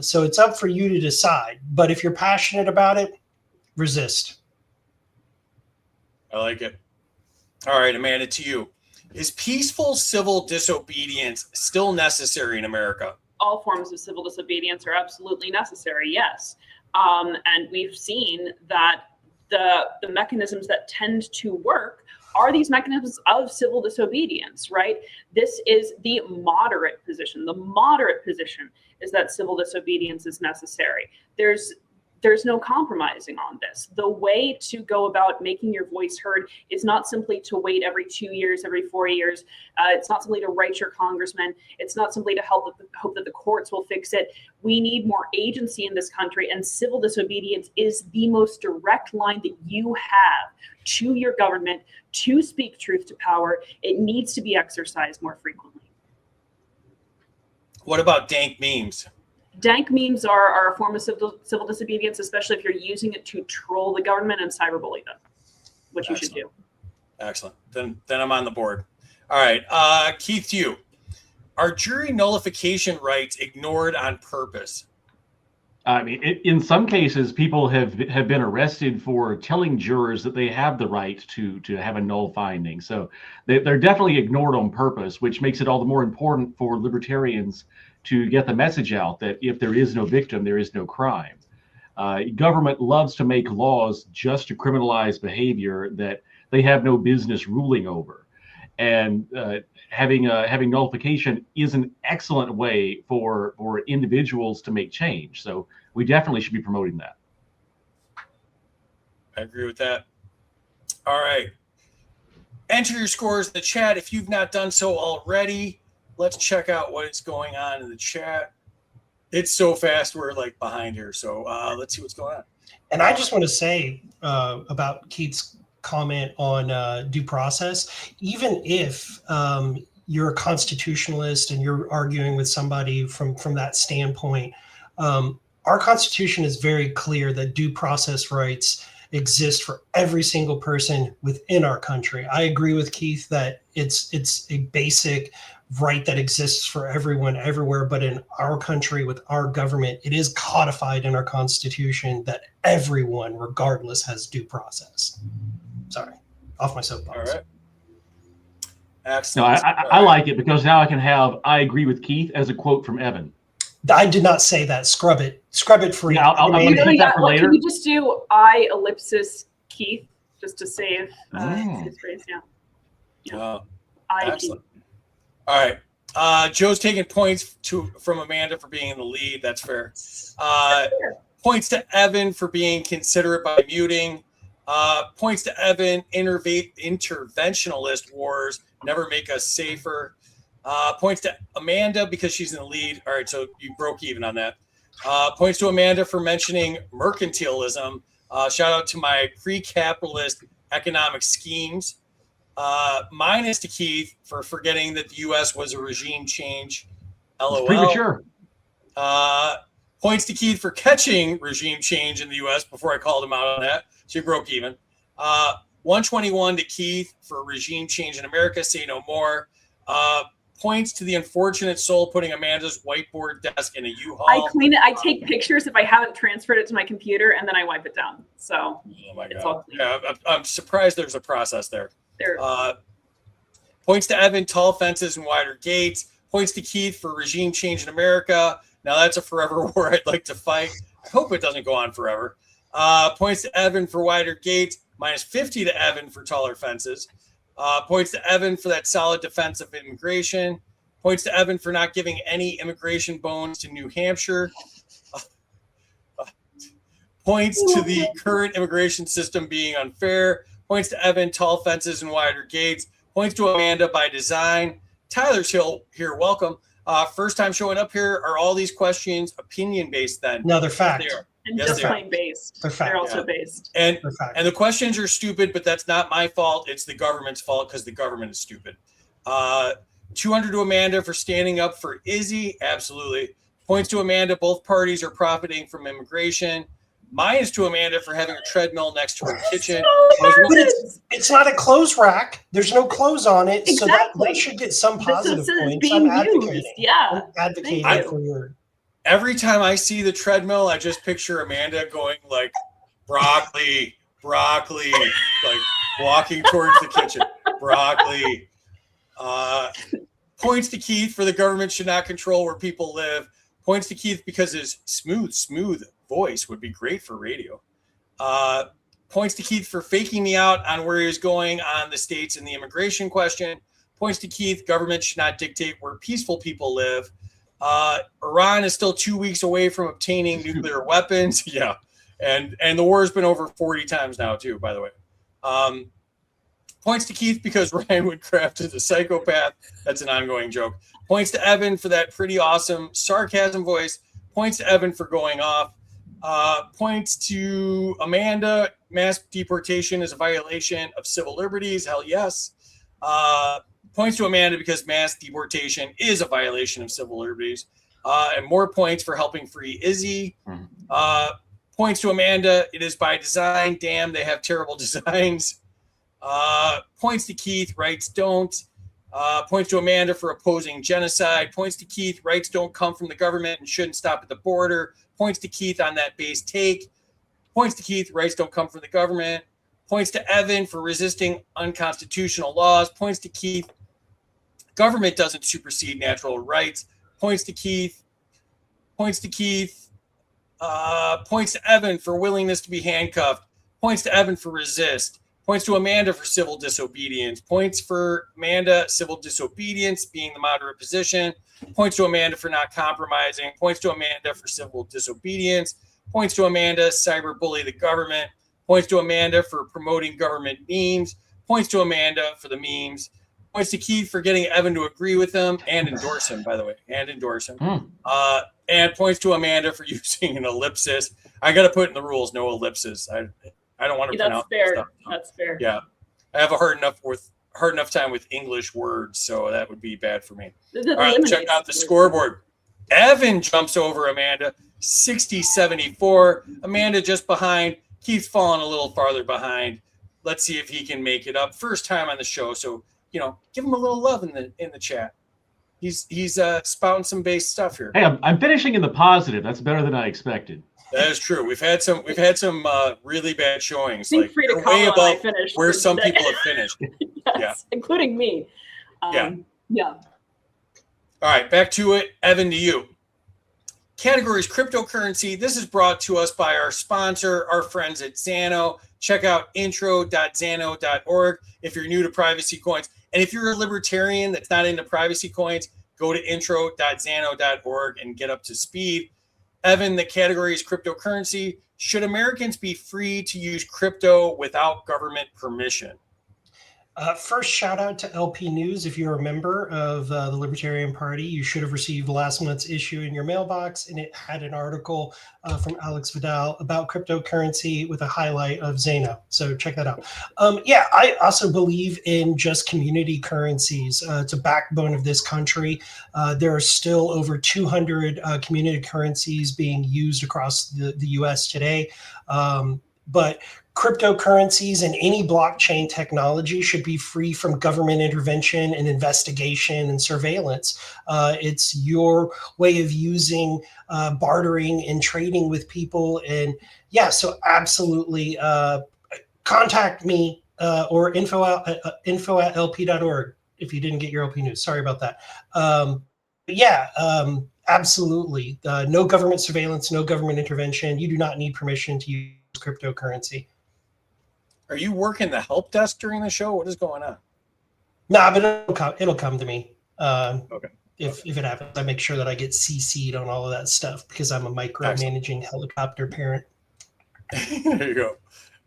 So it's up for you to decide. But if you're passionate about it, resist. I like it. All right, Amanda, to you. Is peaceful civil disobedience still necessary in America? All forms of civil disobedience are absolutely necessary, yes. And we've seen that the mechanisms that tend to work are these mechanisms of civil disobedience, right? This is the moderate position. The moderate position is that civil disobedience is necessary. There's no compromising on this. The way to go about making your voice heard is not simply to wait every 2 years, every 4 years. It's not simply to write your congressman. It's not simply to hope that the courts will fix it. We need more agency in this country, and civil disobedience is the most direct line that you have to your government to speak truth to power. It needs to be exercised more frequently. What about dank memes? Dank memes are a form of civil disobedience, especially if you're using it to troll the government and cyberbully them, which you should do. Excellent. Then I'm on the board. All right. Keith, you. Are jury nullification rights ignored on purpose? I mean, in some cases, people have been arrested for telling jurors that they have the right to have a null finding. So they're definitely ignored on purpose, which makes it all the more important for libertarians to get the message out that if there is no victim, there is no crime. Government loves to make laws just to criminalize behavior that they have no business ruling over. And having nullification is an excellent way for individuals to make change. So we definitely should be promoting that. I agree with that. All right. Enter your scores in the chat if you've not done so already. Let's check out what is going on in the chat. It's so fast, we're like behind here. So let's see what's going on. And I just want to say about Keith's comment on due process, even if you're a constitutionalist and you're arguing with somebody from that standpoint, our Constitution is very clear that due process rights exist for every single person within our country. I agree with Keith that it's a basic right that exists for everyone everywhere, but in our country with our government, it is codified in our Constitution that everyone, regardless, has due process. Sorry, off my soapbox. All right. No, Excellent. I like it because now I can have "I agree with Keith" as a quote from Evan. I did not say that. Scrub it free. Yeah, I'm You gonna keep that for what, later. can you just do I ellipsis Keith just to save his phrase? Yeah. I Excellent. All right. Joe's taking points from Amanda for being in the lead. That's fair. Points to Evan for being considerate by muting. Points to Evan, interventionalist wars never make us safer. Points to Amanda because she's in the lead. All right, so you broke even on that. Points to Amanda for mentioning mercantilism. Shout out to my pre-capitalist economic schemes. Minus to Keith for forgetting that the U.S. was a regime change. LOL. It's premature. Points to Keith for catching regime change in the U.S. before I called him out on that. So you broke even. 121 to Keith for regime change in America. Say no more. Points to the unfortunate soul putting Amanda's whiteboard desk in a U-Haul. I clean it. I take pictures if I haven't transferred it to my computer, and then I wipe it down. So Oh my it's all God. clean. Yeah, I'm surprised there's a process there. There. Points to Evan, tall fences and wider gates. Points to Keith for regime change in America. Now that's a forever war I'd like to fight. I hope it doesn't go on forever. Points to Evan for wider gates. Minus 50 to Evan for taller fences. Points to Evan for that solid defense of immigration. Points to Evan for not giving any immigration bones to New Hampshire. Points to the current immigration system being unfair. Points to Evan, tall fences and wider gates. Points to Amanda by design. Tyler's here. Welcome. First time showing up here. Are all these questions opinion-based then? No, they're fact. They are. And Yes, just they are. plain based. They're fact, They're also yeah. based. And They're fact. the questions are stupid, but that's not my fault. It's the government's fault because the government is stupid. 200 to Amanda for standing up for Izzy. Absolutely. Points to Amanda. Both parties are profiting from immigration. Minus to Amanda for having a treadmill next to her kitchen. But it's not a clothes rack. There's no clothes on it, so that Exactly. should get some positive This is points. being I'm advocating. used. Yeah. I'm advocating Thank you. for your. Every time I see the treadmill, I just picture Amanda going like broccoli, like walking towards the kitchen. Broccoli. Points to Keith for the government should not control where people live. Points to Keith because his smooth voice would be great for radio. Points to Keith for faking me out on where he was going on the states and the immigration question. Points to Keith, government should not dictate where peaceful people live. Iran is still 2 weeks away from obtaining nuclear weapons. Yeah. And the war has been over 40 times now too, by the way. Points to Keith because Ryan Woodcraft is a psychopath. That's an ongoing joke. Points to Evan for that pretty awesome sarcasm voice. Points to Evan for going off. Points to Amanda. Mass deportation is a violation of civil liberties. Hell yes. Points to Amanda because mass deportation is a violation of civil liberties. And more points for helping free Izzy. Points to Amanda. It is by design. Damn, they have terrible designs. Points to Keith. Rights don't. Points to Amanda for opposing genocide. Points to Keith. Rights don't come from the government and shouldn't stop at the border. Points to Keith on that base take. Points to Keith. Rights don't come from the government. Points to Evan for resisting unconstitutional laws. Points to Keith. Government doesn't supersede natural rights. Points to Keith. Points to Keith. Points to Evan for willingness to be handcuffed. Points to Evan for resist. Points to Amanda for civil disobedience. Points for Amanda, civil disobedience being the moderate position. Points to Amanda for not compromising. Points to Amanda for civil disobedience. Points to Amanda, cyberbully the government. Points to Amanda for promoting government memes. Points to Amanda for the memes. Points to Keith for getting Evan to agree with him and endorse him, by the way, and endorse him. And points to Amanda for using an ellipsis. I got to put in the rules, no ellipsis. I don't want to pronounce fair. That's fair. Yeah, I have a hard enough time with English words, so that would be bad for me. All right, let's check out the scoreboard. Evan jumps over Amanda, 60-74. Amanda just behind. Keith's falling a little farther behind. Let's see if he can make it up. First time on the show, so give him a little love in the chat. He's spouting some base stuff here. Hey, I'm finishing in the positive. That's better than I expected. That is true. We've had some really bad showings. Feel free to way above finished where some people have finished. Yes, Yeah. including me. Yeah. All right, back to it. Evan, to you. Categories cryptocurrency. This is brought to us by our sponsor, our friends at Xano. Check out intro.xano.org if you're new to privacy coins. And if you're a libertarian that's not into privacy coins, go to intro.xano.org and get up to speed. Evan, the category is cryptocurrency. Should Americans be free to use crypto without government permission? First, shout out to LP News. If you're a member of the Libertarian Party, you should have received last month's issue in your mailbox, and it had an article from Alex Vidal about cryptocurrency with a highlight of Xano. So check that out. I also believe in just community currencies. It's a backbone of this country. There are still over 200 community currencies being used across the U.S. today. But cryptocurrencies and any blockchain technology should be free from government intervention and investigation and surveillance. It's your way of using bartering and trading with people. And so absolutely contact me or info at lp.org if you didn't get your LP News. Sorry about that. Absolutely. No government surveillance, no government intervention. You do not need permission to use cryptocurrency. Are you working the help desk during the show? What is going on? Nah, but it'll come to me. Okay. If it happens, I make sure that I get CC'd on all of that stuff because I'm a micromanaging helicopter parent. There you go.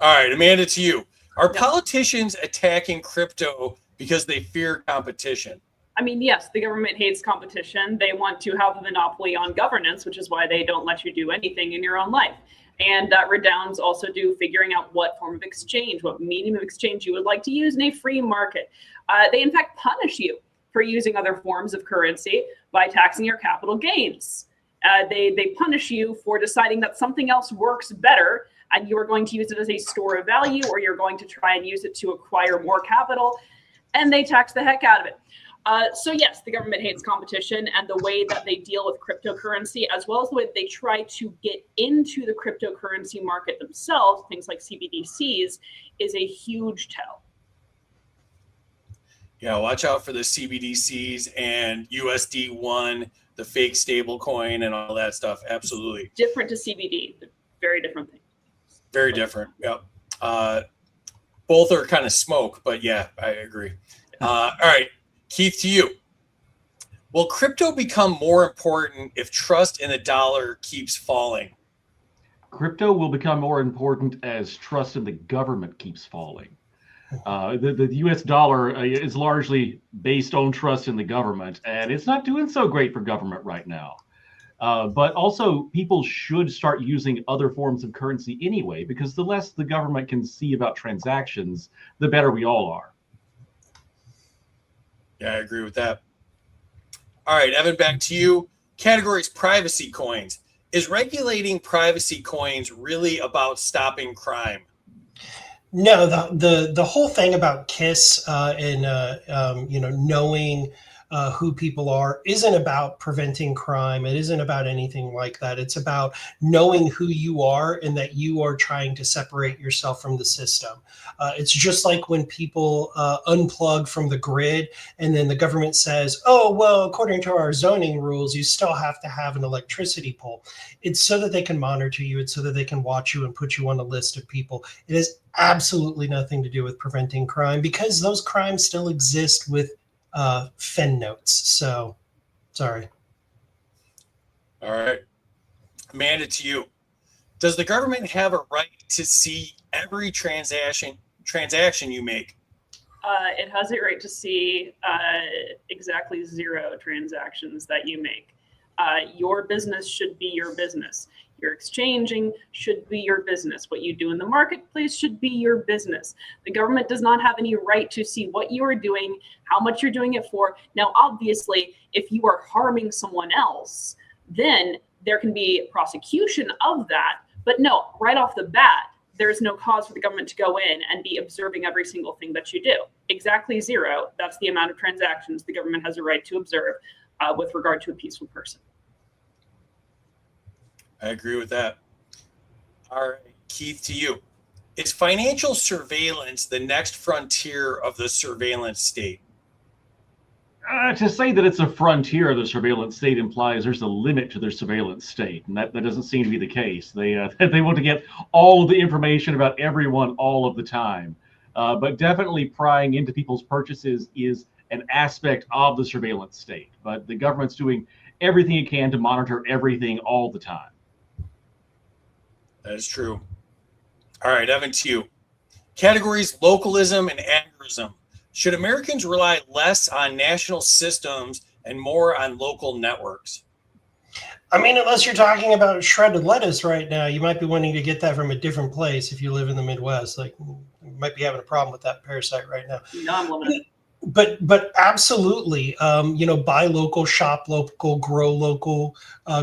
All right, Amanda, to you. Are politicians attacking crypto because they fear competition? I mean, yes, the government hates competition. They want to have a monopoly on governance, which is why they don't let you do anything in your own life. And that redounds also to figuring out what form of exchange, what medium of exchange you would like to use in a free market. They, in fact, punish you for using other forms of currency by taxing your capital gains. They punish you for deciding that something else works better and you are going to use it as a store of value, or you're going to try and use it to acquire more capital, and they tax the heck out of it. So yes, the government hates competition, and the way that they deal with cryptocurrency, as well as the way that they try to get into the cryptocurrency market themselves, things like CBDCs, is a huge tell. Yeah, watch out for the CBDCs and USD1, the fake stable coin and all that stuff. Absolutely. Different to CBD, very different thing. Very different. Yep. Both are kind of smoke, but yeah, I agree. All right. Keith, to you. Will crypto become more important if trust in the dollar keeps falling? Crypto will become more important as trust in the government keeps falling. The U.S. dollar is largely based on trust in the government, and it's not doing so great for government right now. But also, people should start using other forms of currency anyway, because the less the government can see about transactions, the better we all are. Yeah, I agree with that. All right, Evan, back to you. Categories privacy coins. Is regulating privacy coins really about stopping crime? No, the whole thing about KISS and knowing who people are isn't about preventing crime. It isn't about anything like that. It's about knowing who you are and that you are trying to separate yourself from the system. It's just like when people unplug from the grid and then the government says, oh, well, according to our zoning rules, you still have to have an electricity pole. It's so that they can monitor you. It's so that they can watch you and put you on a list of people. It has absolutely nothing to do with preventing crime because those crimes still exist with fen notes. So, sorry. All right. Amanda, to you. Does the government have a right to see every transaction you make? It has a right to see exactly 0 transactions that you make. Your business should be your business. Your exchanging should be your business. What you do in the marketplace should be your business. The government does not have any right to see what you are doing, how much you're doing it for. Now, obviously, if you are harming someone else, then there can be prosecution of that. But no, right off the bat, there's no cause for the government to go in and be observing every single thing that you do. Exactly 0. That's the amount of transactions the government has a right to observe with regard to a peaceful person. I agree with that. All right, Keith, to you. Is financial surveillance the next frontier of the surveillance state? To say that it's a frontier of the surveillance state implies there's a limit to their surveillance state, and that doesn't seem to be the case. They want to get all of the information about everyone all of the time. But definitely prying into people's purchases is an aspect of the surveillance state. But the government's doing everything it can to monitor everything all the time. That is true. All right, Evan, to you. Categories localism and agorism. Should Americans rely less on national systems and more on local networks? I mean, unless you're talking about shredded lettuce right now, you might be wanting to get that from a different place if you live in the Midwest. Like, you might be having a problem with that parasite right now. No, I'm loving it. But absolutely, buy local, shop local, grow local,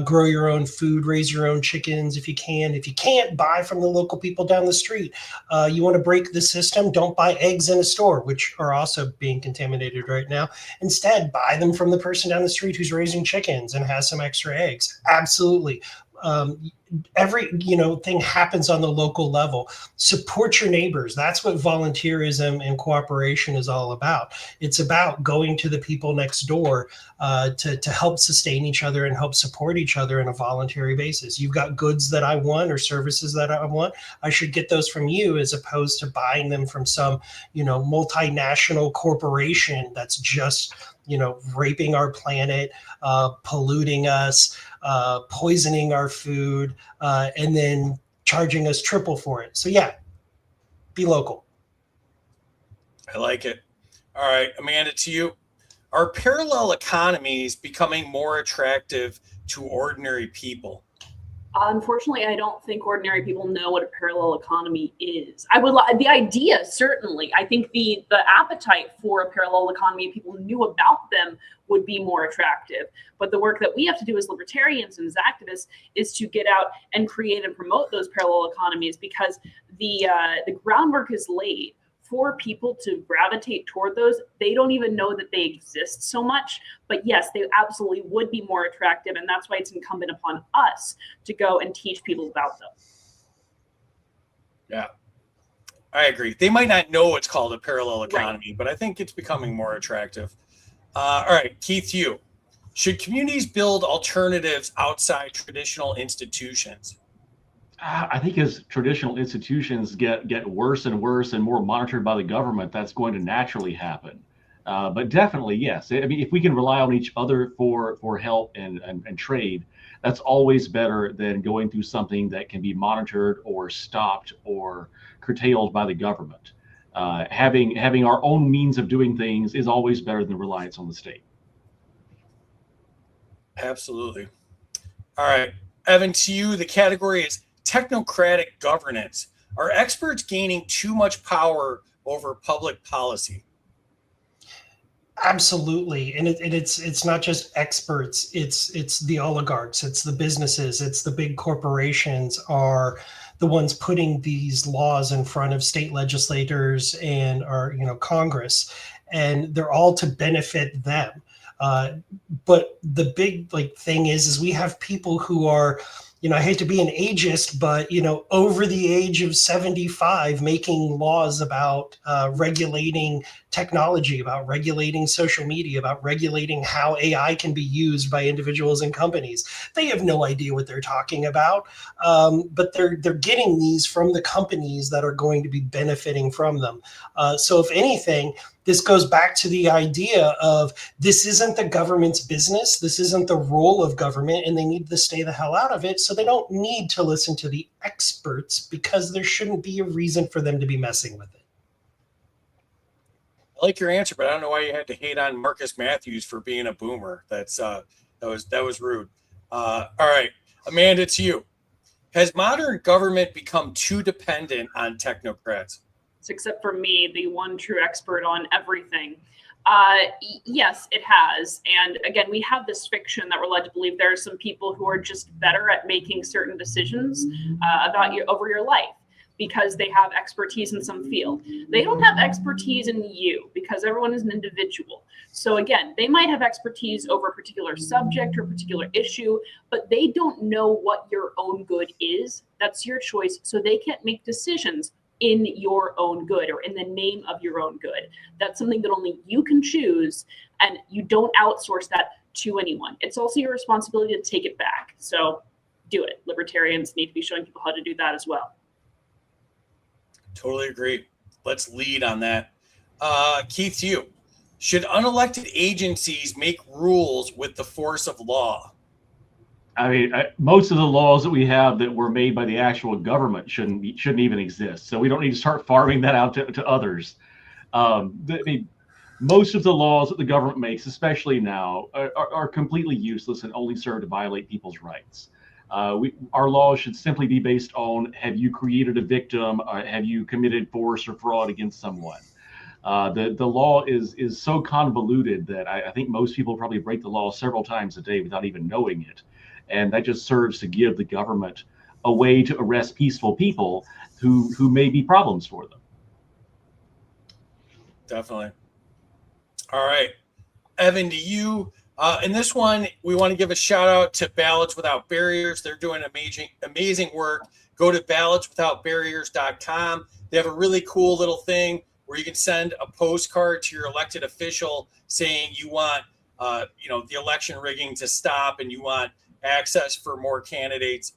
grow your own food, raise your own chickens if you can. If you can't, buy from the local people down the street. You want to break the system, don't buy eggs in a store, which are also being contaminated right now. Instead, buy them from the person down the street who's raising chickens and has some extra eggs. Absolutely. Every thing happens on the local level. Support your neighbors. That's what volunteerism and cooperation is all about. It's about going to the people next door to help sustain each other and help support each other on a voluntary basis. You've got goods that I want or services that I want. I should get those from you as opposed to buying them from some multinational corporation that's just raping our planet, polluting us, poisoning our food, and then charging us triple for it. So yeah, be local. I like it. All right, Amanda, to you. Are parallel economies becoming more attractive to ordinary people? Unfortunately, I don't think ordinary people know what a parallel economy is. I would the idea, certainly. I think the appetite for a parallel economy, if people knew about them, would be more attractive. But the work that we have to do as libertarians and as activists is to get out and create and promote those parallel economies, because the groundwork is laid for people to gravitate toward those. They don't even know that they exist so much, but yes, they absolutely would be more attractive. And that's why it's incumbent upon us to go and teach people about them. Yeah, I agree. They might not know it's called a parallel economy, right, but I think it's becoming more attractive. All right, Keith, you. Should communities build alternatives outside traditional institutions? I think as traditional institutions get worse and worse and more monitored by the government, that's going to naturally happen. But definitely, yes. I mean, if we can rely on each other for help and trade, that's always better than going through something that can be monitored or stopped or curtailed by the government. Having our own means of doing things is always better than reliance on the state. Absolutely. All right, Evan, to you, the category is technocratic governance. Are experts gaining too much power over public policy? Absolutely, and it's not just experts. It's the oligarchs. It's the businesses. It's the big corporations are the ones putting these laws in front of state legislators and our Congress, and they're all to benefit them. But the big thing is we have people who are, I hate to be an ageist, but over the age of 75, making laws about regulating technology, about regulating social media, about regulating how AI can be used by individuals and companies. They have no idea what they're talking about, but they're getting these from the companies that are going to be benefiting from them. So if anything, this goes back to the idea of this isn't the government's business. This isn't the role of government, and they need to stay the hell out of it. So they don't need to listen to the experts because there shouldn't be a reason for them to be messing with it. I like your answer, but I don't know why you had to hate on Marcus Matthews for being a boomer. That was rude. All right, Amanda, it's you. Has modern government become too dependent on technocrats? Except for me, the one true expert on everything. Yes, it has. And again, we have this fiction that we're led to believe there are some people who are just better at making certain decisions about you over your life because they have expertise in some field. They don't have expertise in you because everyone is an individual. So again, they might have expertise over a particular subject or a particular issue, but they don't know what your own good is. That's your choice. So they can't make decisions in your own good or in the name of your own good. That's something that only you can choose, and you don't outsource that to anyone. It's also your responsibility to take it back. So do it. Libertarians need to be showing people how to do that as well. Totally agree. Let's lead on that. Keith, to you. Should unelected agencies make rules with the force of law? I mean, most of the laws that we have that were made by the actual government shouldn't even exist. So we don't need to start farming that out to others. Most of the laws that the government makes, especially now, are completely useless and only serve to violate people's rights. Our laws should simply be based on, have you created a victim? Have you committed force or fraud against someone? The law is so convoluted that I think most people probably break the law several times a day without even knowing it. And that just serves to give the government a way to arrest peaceful people who may be problems for them. Definitely. All right. Evan, to you. In this one, we want to give a shout out to Ballots Without Barriers. They're doing amazing work. Go to ballotswithoutbarriers.com. They have a really cool little thing where you can send a postcard to your elected official saying you want the election rigging to stop and you want access for more candidates.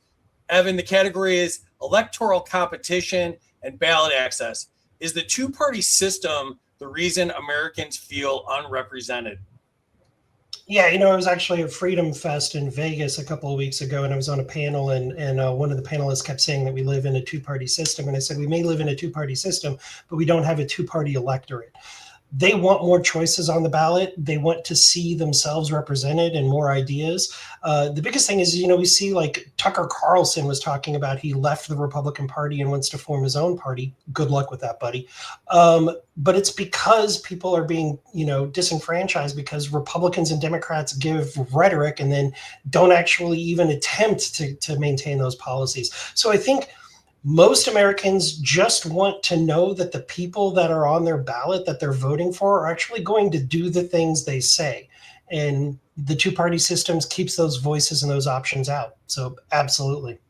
Evan, the category is electoral competition and ballot access. Is the two-party system the reason Americans feel unrepresented? Yeah, I was actually at Freedom Fest in Vegas a couple of weeks ago, and I was on a panel, and one of the panelists kept saying that we live in a two-party system. And I said, we may live in a two-party system, but we don't have a two-party electorate. They want more choices on the ballot. They want to see themselves represented and more ideas. The biggest thing is, we see like Tucker Carlson was talking about he left the Republican Party and wants to form his own party. Good luck with that, buddy. But it's because people are being, disenfranchised because Republicans and Democrats give rhetoric and then don't actually even attempt to maintain those policies. So I think most Americans just want to know that the people that are on their ballot that they're voting for are actually going to do the things they say. And the two-party systems keeps those voices and those options out. So absolutely.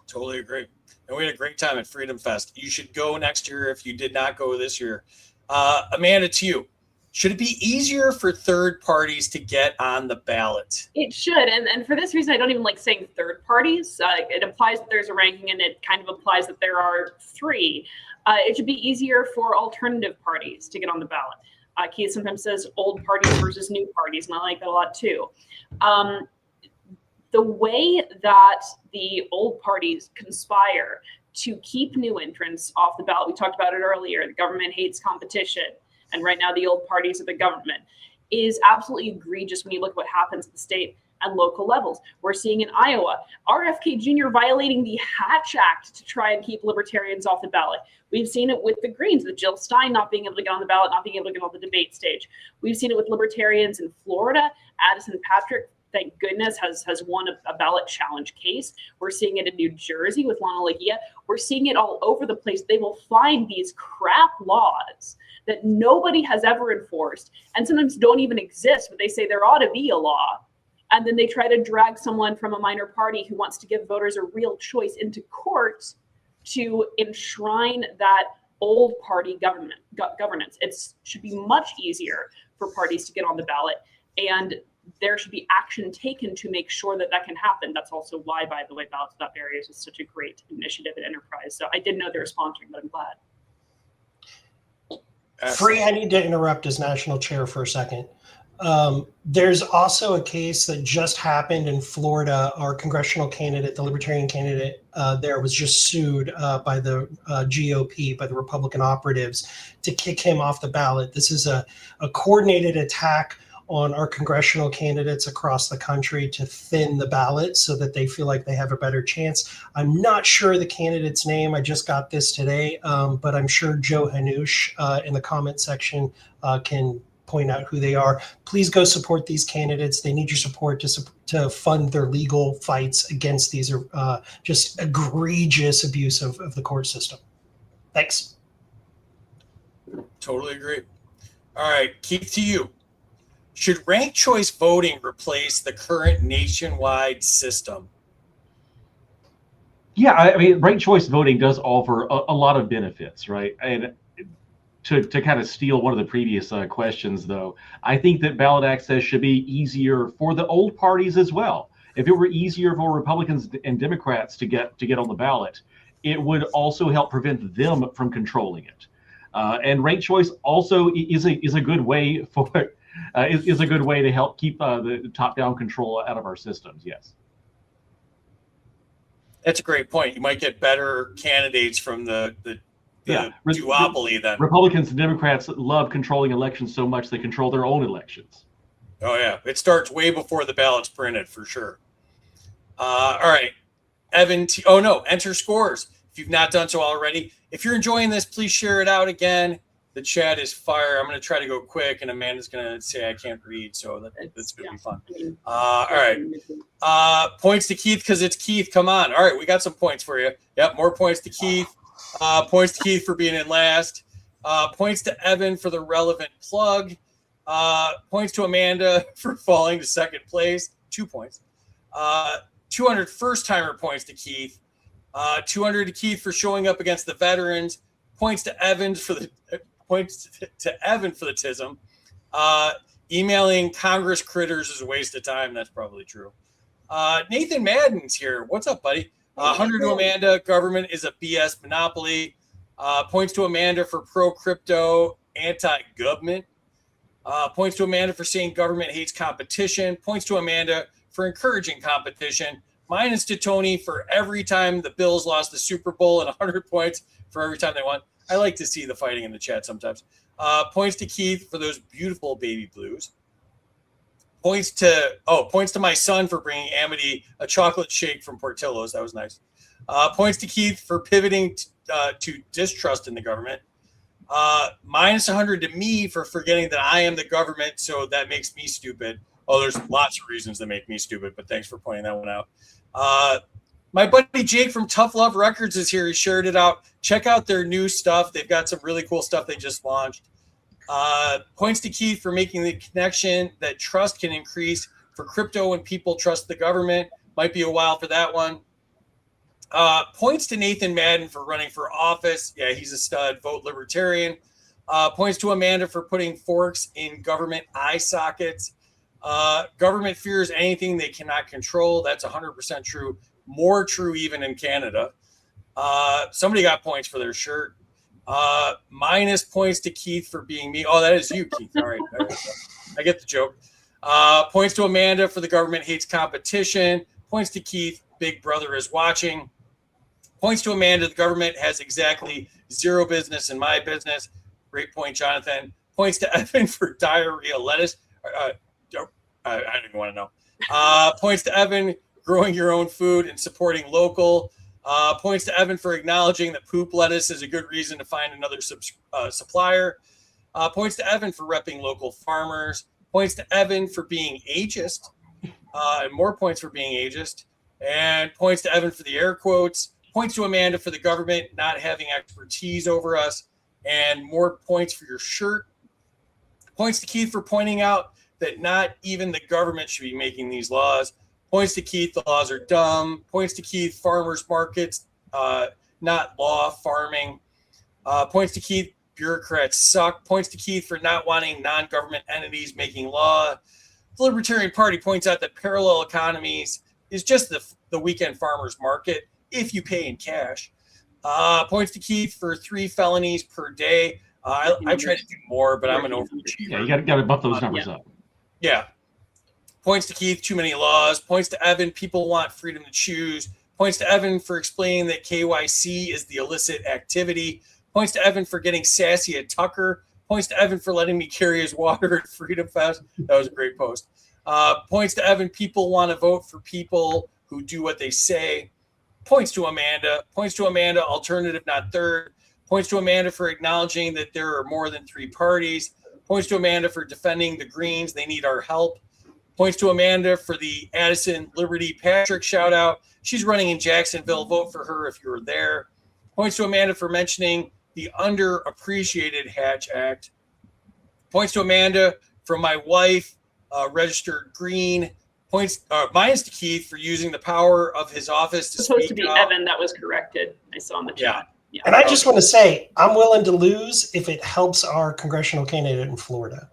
Totally agree. And we had a great time at Freedom Fest. You should go next year if you did not go this year. Amanda, to you. Should it be easier for third parties to get on the ballot? It should. And for this reason, I don't even like saying third parties. It implies that there's a ranking, and it kind of implies that there are three. It should be easier for alternative parties to get on the ballot. Keith sometimes says old parties versus new parties, and I like that a lot too. The way that the old parties conspire to keep new entrants off the ballot, we talked about it earlier, the government hates competition. And right now the old parties of the government, is absolutely egregious when you look at what happens at the state and local levels. We're seeing in Iowa, RFK Jr. violating the Hatch Act to try and keep libertarians off the ballot. We've seen it with the Greens, with Jill Stein not being able to get on the ballot, not being able to get on the debate stage. We've seen it with libertarians in Florida, Addison Patrick thank goodness, has won a ballot challenge case. We're seeing it in New Jersey with Lana Legia. We're seeing it all over the place. They will find these crap laws that nobody has ever enforced and sometimes don't even exist, but they say there ought to be a law. And then they try to drag someone from a minor party who wants to give voters a real choice into court to enshrine that old party governance. It should be much easier for parties to get on the ballot, and there should be action taken to make sure that that can happen. That's also why, by the way, Ballots Without Barriers is such a great initiative and enterprise. So I didn't know they were sponsoring, but I'm glad. Free, I need to interrupt as national chair for a second. There's also a case that just happened in Florida. Our congressional candidate, the Libertarian candidate there, was just sued by the GOP, by the Republican operatives, to kick him off the ballot. This is a coordinated attack on our congressional candidates across the country to thin the ballot so that they feel like they have a better chance. I'm not sure the candidate's name. I just got this today, but I'm sure Joe Hanush in the comment section can point out who they are. Please go support these candidates. They need your support to fund their legal fights against these just egregious abuse of the court system. Thanks. Totally agree. All right, Keith, to you. Should ranked choice voting replace the current nationwide system? Yeah, I mean, ranked choice voting does offer a lot of benefits, right? And to kind of steal one of the previous questions, though, I think that ballot access should be easier for the old parties as well. If it were easier for Republicans and Democrats to get on the ballot, it would also help prevent them from controlling it. And ranked choice also is a good way for is a good way to help keep the top-down control out of our systems. Yes. That's a great point. You might get better candidates from the duopoly then. Republicans and Democrats love controlling elections so much they control their own elections. Oh, yeah. It starts way before the ballot's printed, for sure. All right. Evan enter scores. If you've not done so already. If you're enjoying this, please share it out again. The chat is fire. I'm going to try to go quick, and Amanda's going to say I can't read, so that's going to be fun. All right. Points to Keith because it's Keith. Come on. All right, we got some points for you. Yep, more points to Keith. Points to Keith for being in last. Points to Evan for the relevant plug. Points to Amanda for falling to second place. 2 points. 200 first-timer points to Keith. 200 to Keith for showing up against the veterans. Points to Evan for the tism. Emailing Congress critters is a waste of time. That's probably true. Nathan Madden's here. What's up, buddy? 100 to Amanda. Government is a BS monopoly. Points to Amanda for pro-crypto, anti-government. Points to Amanda for saying government hates competition. Points to Amanda for encouraging competition. Minus to Tony for every time the Bills lost the Super Bowl, and 100 points for every time they won. I like to see the fighting in the chat sometimes. Points to Keith for those beautiful baby blues. Points to my son for bringing Amity a chocolate shake from Portillo's. That was nice. Points to Keith for pivoting to distrust in the government. Minus 100 to me for forgetting that I am the government, so that makes me stupid. Oh, there's lots of reasons that make me stupid, but thanks for pointing that one out. My buddy Jake from Tough Love Records is here. He shared it out. Check out their new stuff. They've got some really cool stuff they just launched. Points to Keith for making the connection that trust can increase for crypto when people trust the government. Might be a while for that one. Points to Nathan Madden for running for office. Yeah, he's a stud. Vote Libertarian. Points to Amanda for putting forks in government eye sockets. Government fears anything they cannot control. That's 100% true. More true even in Canada. Somebody got points for their shirt. Minus points to Keith for being me. Oh, that is you, Keith. All right. I get the joke. Points to Amanda for the government hates competition. Points to Keith, Big Brother is watching. Points to Amanda, the government has exactly zero business in my business. Great point, Jonathan. Points to Evan for diarrhea lettuce. I don't even want to know. Points to Evan, growing your own food and supporting local. Points to Evan for acknowledging that poop lettuce is a good reason to find another supplier. Points to Evan for repping local farmers. Points to Evan for being ageist. and more points for being ageist. And points to Evan for the air quotes. Points to Amanda for the government not having expertise over us. And more points for your shirt. Points to Keith for pointing out that not even the government should be making these laws. Points to Keith, the laws are dumb. Points to Keith, farmers markets, not law, farming. Points to Keith, bureaucrats suck. Points to Keith for not wanting non-government entities making law. The Libertarian Party points out that parallel economies is just the weekend farmers market if you pay in cash. Points to Keith for 3 felonies per day. I try to do more, but I'm an overachiever. Yeah, you got to bump those numbers up. Yeah. Points to Keith, too many laws. Points to Evan, people want freedom to choose. Points to Evan for explaining that KYC is the illicit activity. Points to Evan for getting sassy at Tucker. Points to Evan for letting me carry his water at Freedom Fest. That was a great post. Points to Evan, people want to vote for people who do what they say. Points to Amanda. Points to Amanda, alternative, not third. Points to Amanda for acknowledging that there are more than 3 parties. Points to Amanda for defending the Greens. They need our help. Points to Amanda for the Addison Liberty Patrick shout out. She's running in Jacksonville. Vote for her if you're there. Points to Amanda for mentioning the underappreciated Hatch Act. Points to Amanda for my wife, registered green. Points, mine's to Keith for using the power of his office to It's supposed to speak be out. Evan that was corrected. I saw in the chat. Yeah. And I just want to say, I'm willing to lose if it helps our congressional candidate in Florida.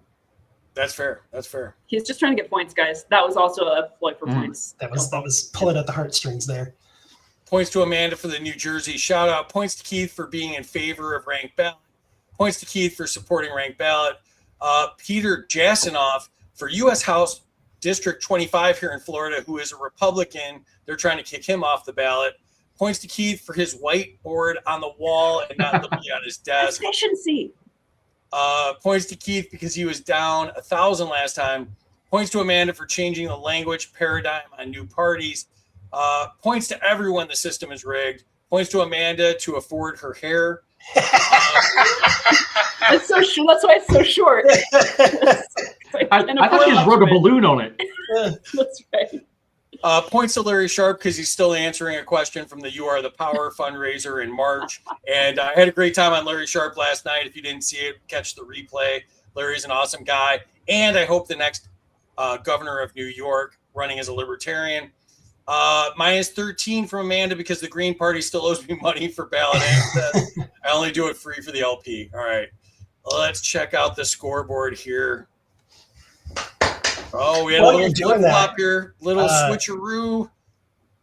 That's fair. That's fair. He's just trying to get points, guys. That was also a plug for points. That was pulling at the heartstrings there. Points to Amanda for the New Jersey shout out. Points to Keith for being in favor of ranked ballot. Points to Keith for supporting ranked ballot. Peter Jasinoff for U.S. House District 25 here in Florida, who is a Republican. They're trying to kick him off the ballot. Points to Keith for his whiteboard on the wall and not looking on his desk. Efficiency. Points to Keith because he was down 1,000 last time. Points to Amanda for changing the language paradigm on new parties. Points to everyone the system is rigged. Points to Amanda to afford her hair. That's so short. That's why it's so short. I thought you just wrote a balloon on it. That's right. Points to Larry Sharp because he's still answering a question from the You Are the Power fundraiser in March. And I had a great time on Larry Sharp last night. If you didn't see it, catch the replay. Larry's an awesome guy. And I hope the next governor of New York running as a libertarian. Minus 13 from Amanda because the Green Party still owes me money for ballot access. I only do it free for the LP. All right. Let's check out the scoreboard here. Oh, we had a little flip-flop here. Little switcheroo.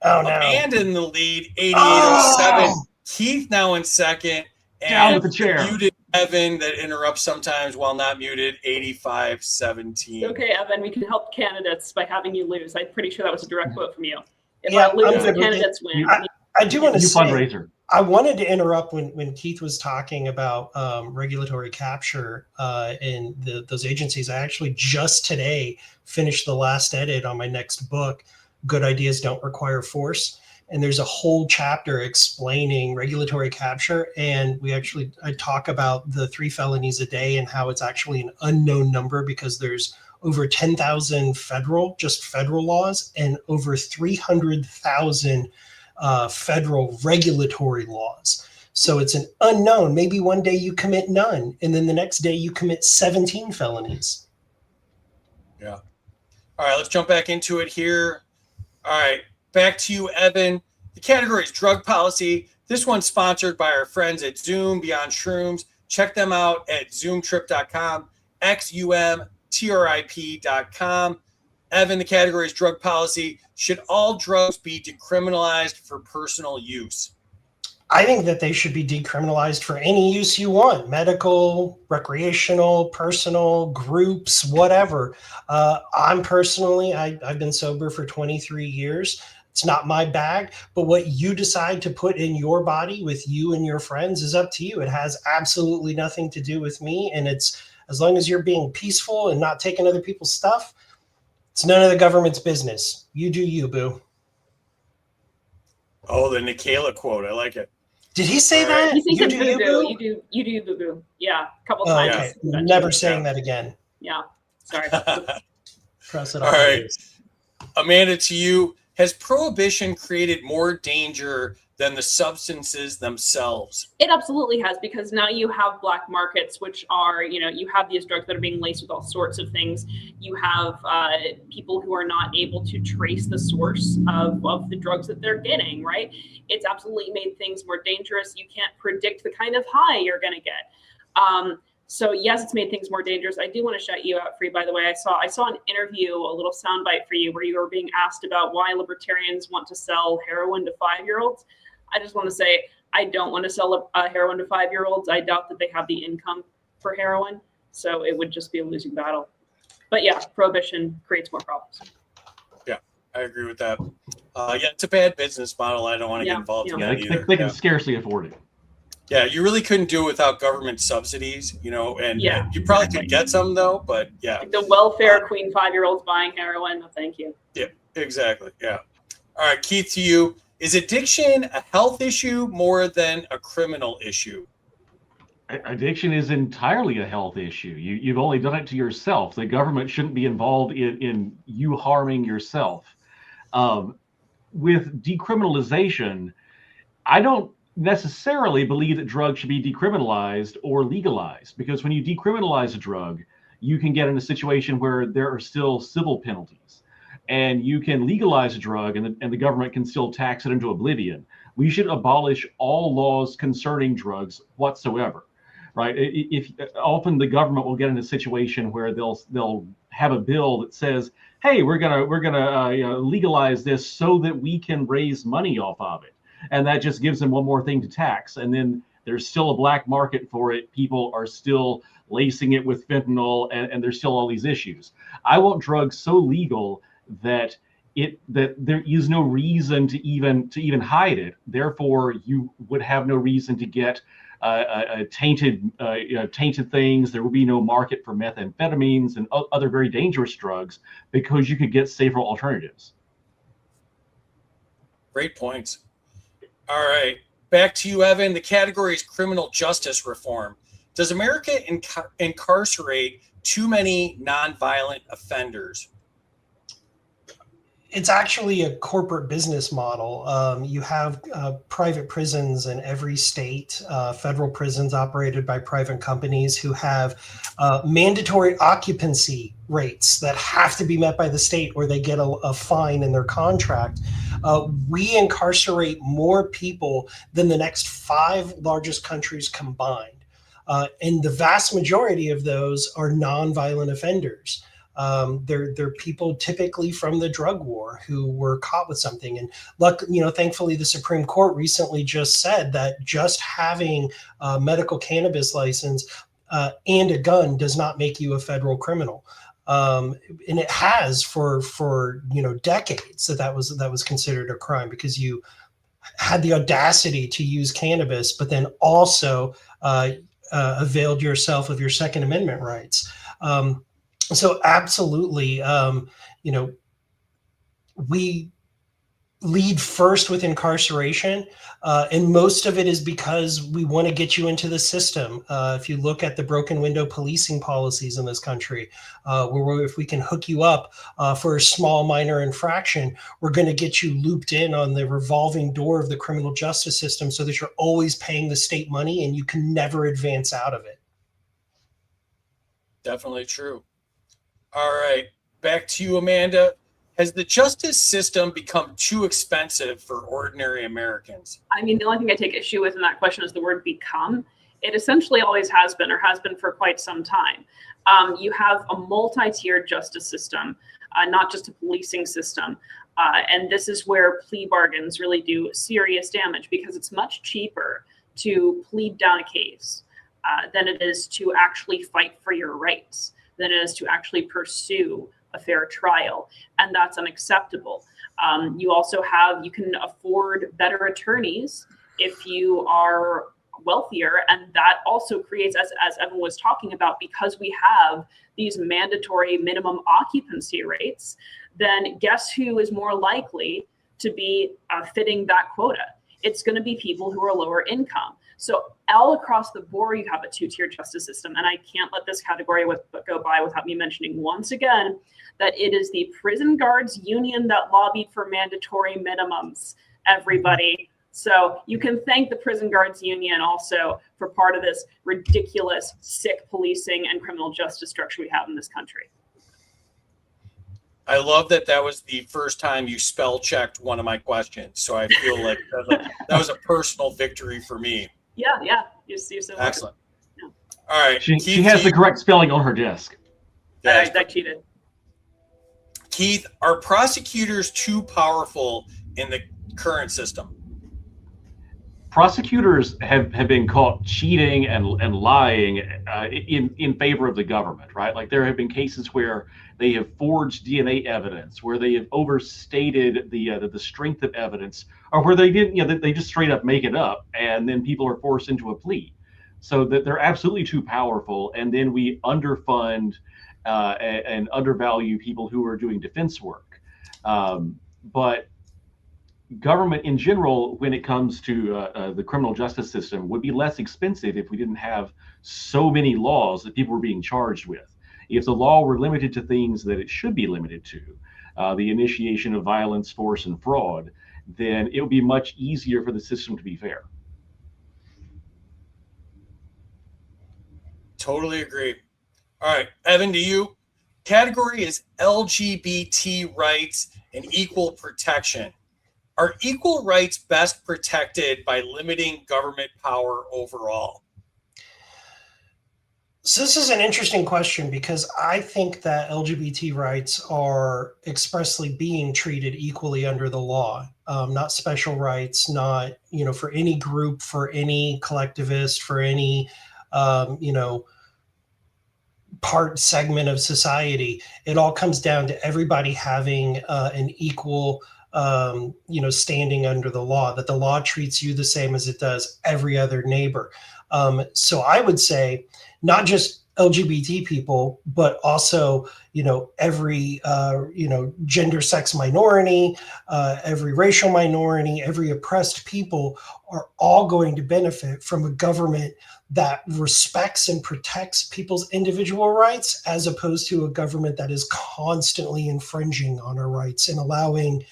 Oh, no. Amanda in the lead, 8807. Keith now in second. Down with the chair. Muted Evan that interrupts sometimes while not muted, 8517. Okay, Evan, we can help candidates by having you lose. I'm pretty sure that was a direct quote from you. If Yeah, I lose, I'm the good with candidates win. I do want to New say, fundraiser. I wanted to interrupt when Keith was talking about regulatory capture and those agencies. I actually just today finished the last edit on my next book, Good Ideas Don't Require Force. And there's a whole chapter explaining regulatory capture. And I talk about the 3 felonies a day and how it's actually an unknown number because there's over 10,000 federal laws and over 300,000 federal regulatory laws. So it's an unknown. Maybe one day you commit none, and then the next day you commit 17 felonies. Yeah. All right, let's jump back into it here. All right, back to you, Evan. The category is drug policy. This one's sponsored by our friends at Zoom Beyond Shrooms. Check them out at zoomtrip.com, xumtrip.com. Evan, the category is drug policy. Should all drugs be decriminalized for personal use? I think that they should be decriminalized for any use you want, medical, recreational, personal, groups, whatever. I've been sober for 23 years. It's not my bag, but what you decide to put in your body with you and your friends is up to you. It has absolutely nothing to do with me. And it's as long as you're being peaceful and not taking other people's stuff, it's none of the government's business. You do you, boo. Oh, the Nikayla quote. I like it. Did he say that? He said You do you, boo-boo. boo? You do boo-boo. Yeah, a couple Oh, times. okay. Never saying that again. Yeah, sorry. Cross it All off. right. Amanda, to you, has prohibition created more danger than the substances themselves? It absolutely has, because now you have black markets, which are, you have these drugs that are being laced with all sorts of things. You have people who are not able to trace the source of the drugs that they're getting, right? It's absolutely made things more dangerous. You can't predict the kind of high you're going to get. So yes, it's made things more dangerous. I do want to shout you out, Free, by the way. I saw an interview, a little soundbite for you, where you were being asked about why libertarians want to sell heroin to 5-year-olds. I just want to say, I don't want to sell heroin to 5-year-olds. I doubt that they have the income for heroin, so it would just be a losing battle. But yeah, prohibition creates more problems. Yeah, I agree with that. Yeah, it's a bad business model. I don't want to get involved in that either. They can scarcely afford it. Yeah, you really couldn't do it without government subsidies, and you probably could get some though, but yeah. Like the welfare queen 5-year-olds buying heroin, no thank you. Yeah, exactly, yeah. All right, Keith, to you. Is addiction a health issue more than a criminal issue? Addiction is entirely a health issue. You've only done it to yourself. The government shouldn't be involved in you harming yourself. With decriminalization, I don't necessarily believe that drugs should be decriminalized or legalized, because when you decriminalize a drug, you can get in a situation where there are still civil penalties, and you can legalize a drug and the government can still tax it into oblivion. We should abolish all laws concerning drugs whatsoever, right? If often the government will get in a situation where they'll have a bill that says, hey, we're gonna legalize this so that we can raise money off of it. And that just gives them one more thing to tax. And then there's still a black market for it. People are still lacing it with fentanyl, and there's still all these issues. I want drugs so legal that there is no reason to even hide it. Therefore, you would have no reason to get tainted things. There will be no market for methamphetamines and other very dangerous drugs, because you could get safer alternatives. Great points. All right, back to you, Evan. The category is criminal justice reform. Does America incarcerate too many nonviolent offenders? It's actually a corporate business model. You have private prisons in every state, federal prisons operated by private companies who have mandatory occupancy rates that have to be met by the state, or they get a fine in their contract. We incarcerate more people than the next 5 largest countries combined. And the vast majority of those are nonviolent offenders. They're people typically from the drug war who were caught with something. And thankfully, the Supreme Court recently just said that just having a medical cannabis license and a gun does not make you a federal criminal. And it has for decades that was considered a crime, because you had the audacity to use cannabis, but then also availed yourself of your Second Amendment rights. So absolutely, we lead first with incarceration, and most of it is because we want to get you into the system. If you look at the broken window policing policies in this country, where if we can hook you up for a small minor infraction, we're going to get you looped in on the revolving door of the criminal justice system, so that you're always paying the state money and you can never advance out of it. Definitely true. All right, back to you, Amanda. Has the justice system become too expensive for ordinary Americans? I mean, the only thing I take issue with in that question is the word become. It essentially always has been, or has been for quite some time. You have a multi-tiered justice system, not just a policing system. And this is where plea bargains really do serious damage, because it's much cheaper to plead down a case than it is to actually fight for your rights, than it is to actually pursue a fair trial. And that's unacceptable. You can afford better attorneys if you are wealthier. And that also creates, as Evan was talking about, because we have these mandatory minimum occupancy rates, then guess who is more likely to be fitting that quota? it's going to be people who are lower income. So all across the board, you have a two-tier justice system. And I can't let this category go by without me mentioning once again that it is the prison guards union that lobbied for mandatory minimums, everybody. So you can thank the prison guards union also for part of this ridiculous, sick policing and criminal justice structure we have in this country. I love that was the first time you spell checked one of my questions. So I feel like that was a personal victory for me. Yeah. You're so excellent. Yeah. All right. She has the correct spelling on her desk. Yeah, I cheated. Keith, are prosecutors too powerful in the current system? Prosecutors have been caught cheating and lying in favor of the government, right? Like there have been cases where they have forged DNA evidence, where they have overstated the strength of evidence, or where they didn't, they just straight up make it up, and then people are forced into a plea. So that they're absolutely too powerful, and then we underfund and undervalue people who are doing defense work. But government in general, when it comes to the criminal justice system, would be less expensive if we didn't have so many laws that people were being charged with. If the law were limited to things that it should be limited to, the initiation of violence, force, and fraud, then it would be much easier for the system to be fair. Totally agree. All right, Evan, to you. Category is LGBT rights and equal protection. Are equal rights best protected by limiting government power overall? So this is an interesting question because I think that LGBT rights are expressly being treated equally under the law, not special rights, not, for any group, for any collectivist, for any, part segment of society. It all comes down to everybody having an equal standing under the law, that the law treats you the same as it does every other neighbor. So I would say not just LGBT people, but also, every, gender, sex minority, every racial minority, every oppressed people are all going to benefit from a government that respects and protects people's individual rights, as opposed to a government that is constantly infringing on our rights and allowing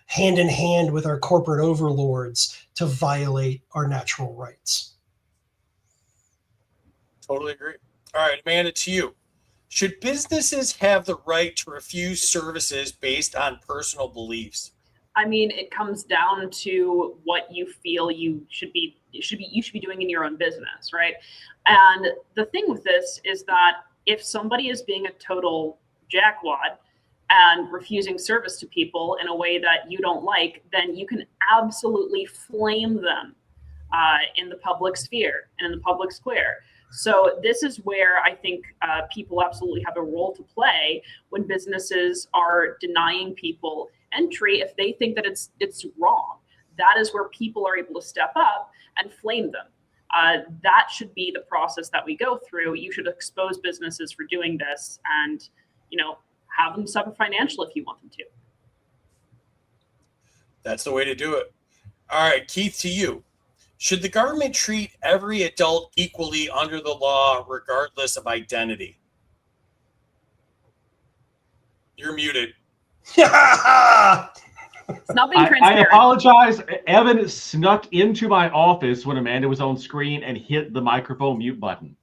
hand in hand with our corporate overlords to violate our natural rights. Totally agree. All right, Amanda, to you. Should businesses have the right to refuse services based on personal beliefs? I mean, it comes down to what you feel you should be doing in your own business, right? And the thing with this is that if somebody is being a total jackwad and refusing service to people in a way that you don't like, then you can absolutely flame them in the public sphere and in the public square. So this is where I think people absolutely have a role to play when businesses are denying people entry if they think that it's wrong. That is where people are able to step up and flame them. That should be the process that we go through. You should expose businesses for doing this and, have them suffer financial if you want them to. That's the way to do it. All right, Keith, to you. Should the government treat every adult equally under the law, regardless of identity? You're muted. It's not being transparent. I apologize. Evan snuck into my office when Amanda was on screen and hit the microphone mute button.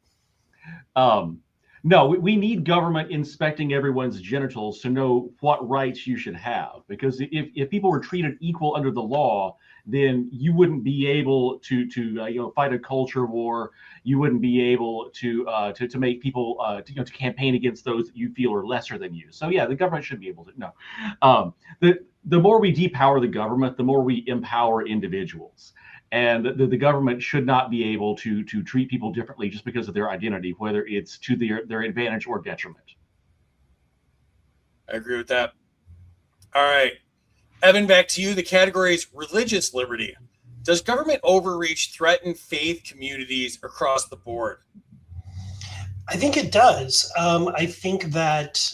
No, we need government inspecting everyone's genitals to know what rights you should have. Because if people were treated equal under the law, then you wouldn't be able to fight a culture war. You wouldn't be able to make people to campaign against those that you feel are lesser than you. So yeah, the government should be able to. No, the more we depower the government, the more we empower individuals. And the government should not be able to treat people differently just because of their identity, whether it's to their advantage or detriment. I agree with that. All right. Evan, back to you. The category is religious liberty. Does government overreach threaten faith communities across the board? I think it does. I think that,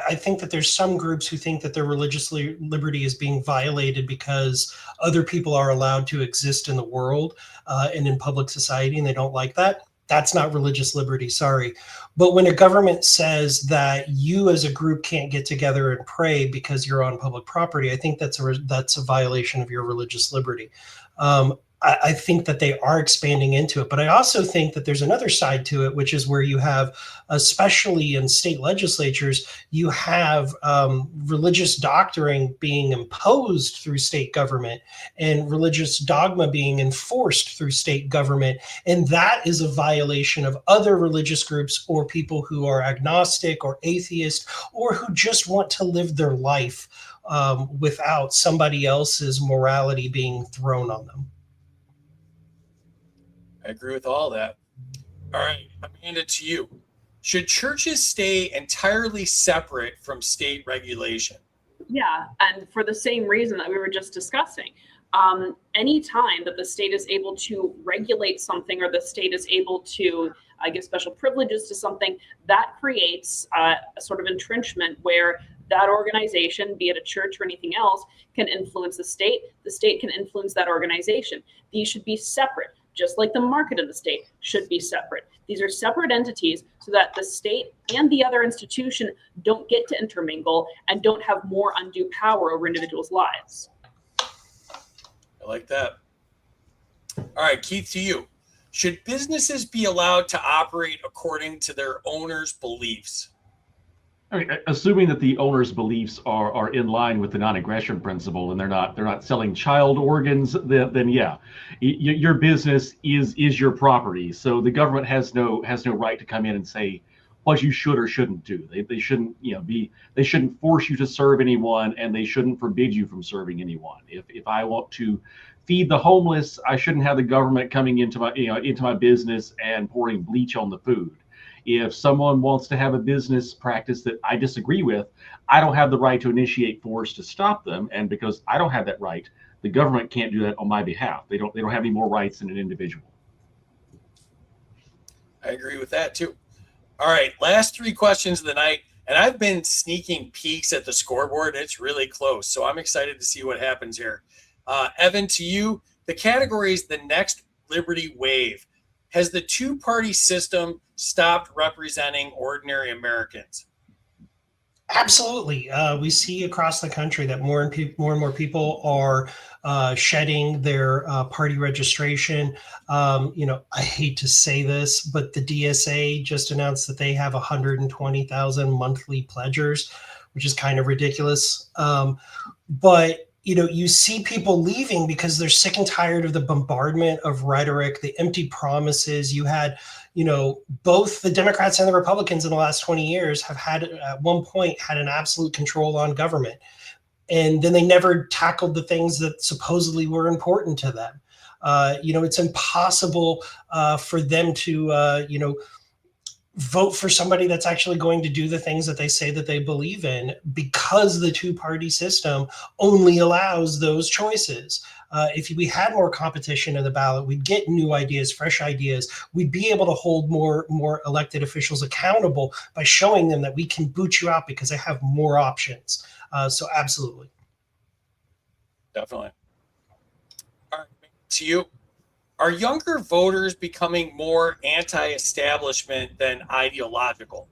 I think that there's some groups who think that their religious liberty is being violated because other people are allowed to exist in the world and in public society, and they don't like that. That's not religious liberty, sorry. But when a government says that you as a group can't get together and pray because you're on public property, I think that's a violation of your religious liberty. I think that they are expanding into it, but I also think that there's another side to it, which is where you have, especially in state legislatures, you have religious doctrine being imposed through state government and religious dogma being enforced through state government. And that is a violation of other religious groups or people who are agnostic or atheist or who just want to live their life without somebody else's morality being thrown on them. I agree with all that. All right, Amanda, to you. Should churches stay entirely separate from state regulation? Yeah, and for the same reason that we were just discussing. Any time that the state is able to regulate something or the state is able to give special privileges to something, that creates a sort of entrenchment where that organization, be it a church or anything else, can influence the state can influence that organization. These should be separate. Just like the market and the state should be separate. These are separate entities so that the state and the other institution don't get to intermingle and don't have more undue power over individuals' lives. I like that. All right, Keith, to you. Should businesses be allowed to operate according to their owners' beliefs? I mean, assuming that the owner's beliefs are in line with the non-aggression principle and they're not selling child organs, then yeah, your business is your property. So the government has no right to come in and say what you should or shouldn't do. They shouldn't they shouldn't force you to serve anyone, and they shouldn't forbid you from serving anyone. If I want to feed the homeless, I shouldn't have the government coming into my business and pouring bleach on the food. If someone wants to have a business practice that I disagree with, I don't have the right to initiate force to stop them. And because I don't have that right, the government can't do that on my behalf. They don't have any more rights than an individual. I agree with that too. All right, last three questions of the night. And I've been sneaking peeks at the scoreboard. It's really close. So I'm excited to see what happens here. Evan, to you, the category is the next Liberty wave. Has the two-party system stopped representing ordinary Americans? Absolutely. We see across the country that more and more people are shedding their party registration. I hate to say this, but the DSA just announced that they have 120,000 monthly pledgers, which is kind of ridiculous. But you see people leaving because they're sick and tired of the bombardment of rhetoric, the empty promises. You had, both the Democrats and the Republicans in the last 20 years have had, at one point, had an absolute control on government. And then they never tackled the things that supposedly were important to them. It's impossible for them to, vote for somebody that's actually going to do the things that they say that they believe in, because the two-party system only allows those choices. If we had more competition in the ballot, we'd get new ideas, fresh ideas. We'd be able to hold more elected officials accountable by showing them that we can boot you out because they have more options. So absolutely. Definitely. All right, to you. Are younger voters becoming more anti-establishment than ideological?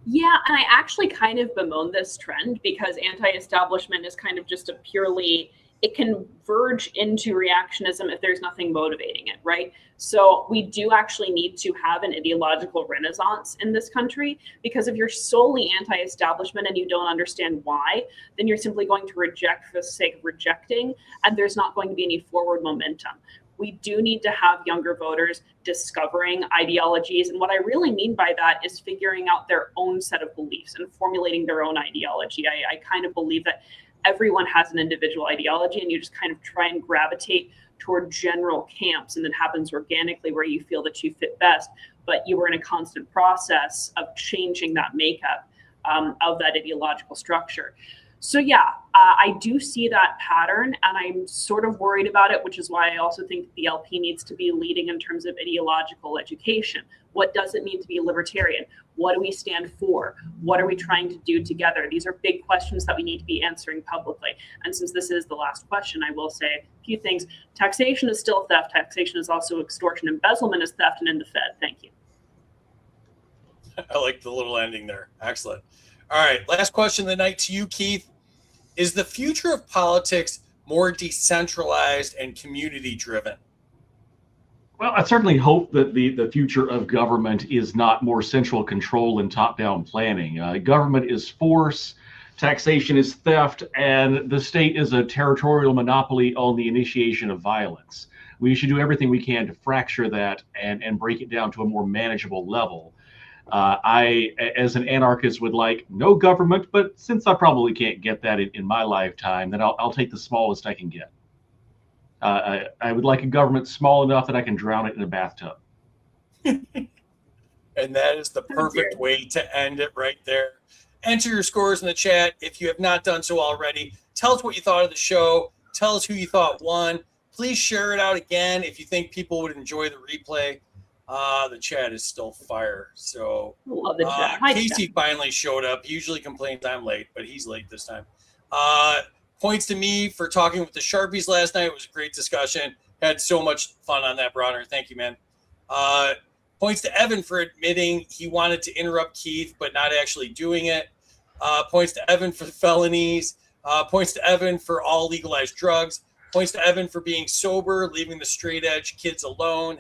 Yeah, and I actually kind of bemoan this trend because anti-establishment is kind of just it can verge into reactionism if there's nothing motivating it, right? So we do actually need to have an ideological renaissance in this country, because if you're solely anti-establishment and you don't understand why, then you're simply going to reject for the sake of rejecting, and there's not going to be any forward momentum. We do need to have younger voters discovering ideologies. And what I really mean by that is figuring out their own set of beliefs and formulating their own ideology. I kind of believe that everyone has an individual ideology, and you just kind of try and gravitate toward general camps, and it happens organically where you feel that you fit best, but you were in a constant process of changing that makeup of that ideological structure. So yeah, I do see that pattern, and I'm sort of worried about it, which is why I also think the LP needs to be leading in terms of ideological education. What does it mean to be libertarian? What do we stand for? What are we trying to do together? These are big questions that we need to be answering publicly. And since this is the last question, I will say a few things. Taxation is still theft. Taxation is also extortion. Embezzlement is theft and in the Fed. Thank you. I like the little ending there. Excellent. All right, last question of the night to you, Keith. Is the future of politics more decentralized and community-driven? Well, I certainly hope that the future of government is not more central control and top-down planning. Government is force, taxation is theft, and the state is a territorial monopoly on the initiation of violence. We should do everything we can to fracture that and break it down to a more manageable level. I, as an anarchist, would like no government, but since I probably can't get that in my lifetime, then I'll take the smallest I can get. I would like a government small enough that I can drown it in a bathtub. And that is the perfect way to end it right there. Enter your scores in the chat if you have not done so already. Tell us what you thought of the show. Tell us who you thought won. Please share it out again if you think people would enjoy the replay. The chat is still fire. So Love the chat. Hi, Casey chat. finally showed up. He usually complains I'm late, but he's late this time. Points to me for talking with the Sharpies last night. It was a great discussion. Had so much fun on that, Bronner. Thank you, man. Points to Evan for admitting he wanted to interrupt Keith, but not actually doing it. Points to Evan for the felonies. Points to Evan for all legalized drugs. Points to Evan for being sober, leaving the straight edge kids alone.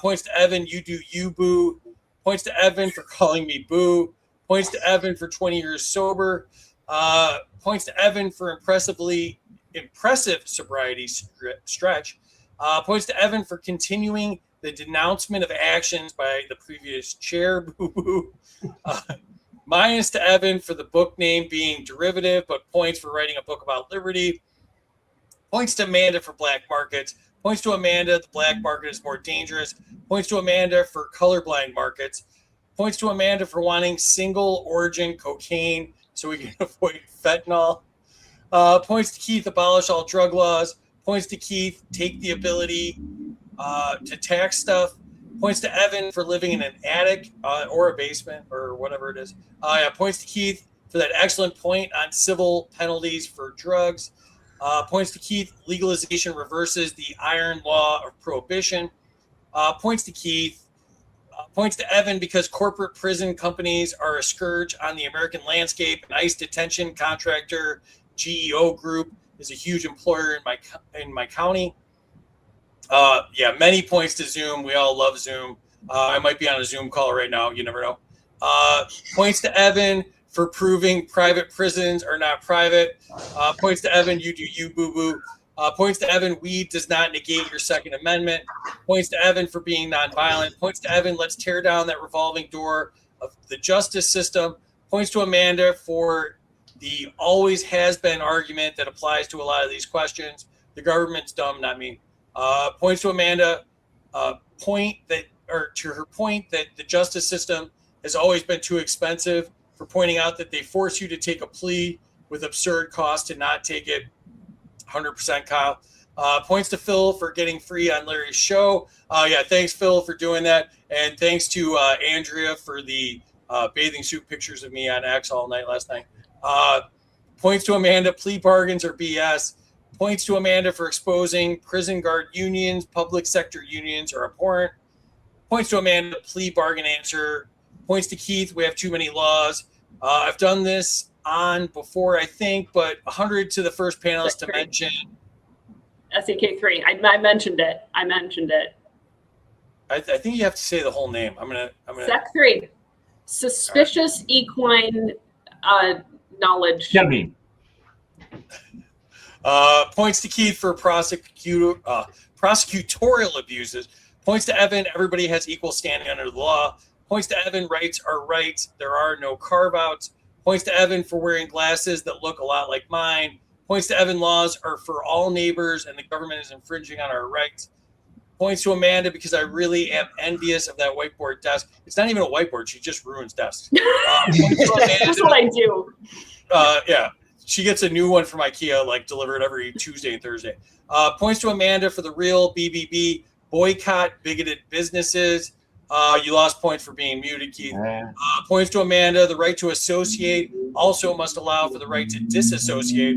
Points to Evan, you do you, boo. Points to Evan for calling me boo. Points to Evan for 20 years sober. Points to Evan for impressive sobriety stretch. Points to Evan for continuing the denouncement of actions by the previous chair, boo boo. Minus to Evan for the book name being derivative, but points for writing a book about liberty. Points to Amanda for black markets. Points to Amanda, the black market is more dangerous. Points to Amanda for colorblind markets. Points to Amanda for wanting single origin cocaine so we can avoid fentanyl. Points to Keith, abolish all drug laws. Points to Keith, take the ability to tax stuff. Points to Evan for living in an attic or a basement or whatever it is. Points to Keith for that excellent point on civil penalties for drugs. Points to Keith, legalization reverses the iron law of prohibition. Points to Keith. Points to Evan because corporate prison companies are a scourge on the American landscape. An ICE detention contractor, GEO Group, is a huge employer in my county. Many points to Zoom. We all love Zoom. I might be on a Zoom call right now. You never know. Points to Evan for proving private prisons are not private. Points to Evan, you do you, boo-boo. Points to Evan, weed does not negate your Second Amendment. Points to Evan for being nonviolent. Points to Evan, let's tear down that revolving door of the justice system. Points to Amanda for the always has been argument that applies to a lot of these questions. The government's dumb, not me. Points to Amanda, to her point that the justice system has always been too expensive, for pointing out that they force you to take a plea with absurd cost to not take it 100%, Kyle. Points to Phil for getting free on Larry's show. Thanks, Phil, for doing that. And thanks to Andrea for the bathing suit pictures of me on X all night last night. Points to Amanda, plea bargains are BS. Points to Amanda for exposing prison guard unions, public sector unions are abhorrent. Points to Amanda, plea bargain answer. Points to Keith, we have too many laws. I've done this on before, I think, but 100 to the first panelist to mention. SEK3. I mentioned it. I think you have to say the whole name. I'm gonna. SEC3. Suspicious equine knowledge. Yeah, me. Points to Keith for prosecutorial abuses. Points to Evan, everybody has equal standing under the law. Points to Evan, rights are rights. There are no carve-outs. Points to Evan for wearing glasses that look a lot like mine. Points to Evan, laws are for all neighbors and the government is infringing on our rights. Points to Amanda because I really am envious of that whiteboard desk. It's not even a whiteboard. She just ruins desks. That's what I do. she gets a new one from IKEA, like delivered every Tuesday and Thursday. Points to Amanda for the real BBB. Boycott bigoted businesses. You lost points for being muted, Keith. Points to Amanda. The right to associate also must allow for the right to disassociate.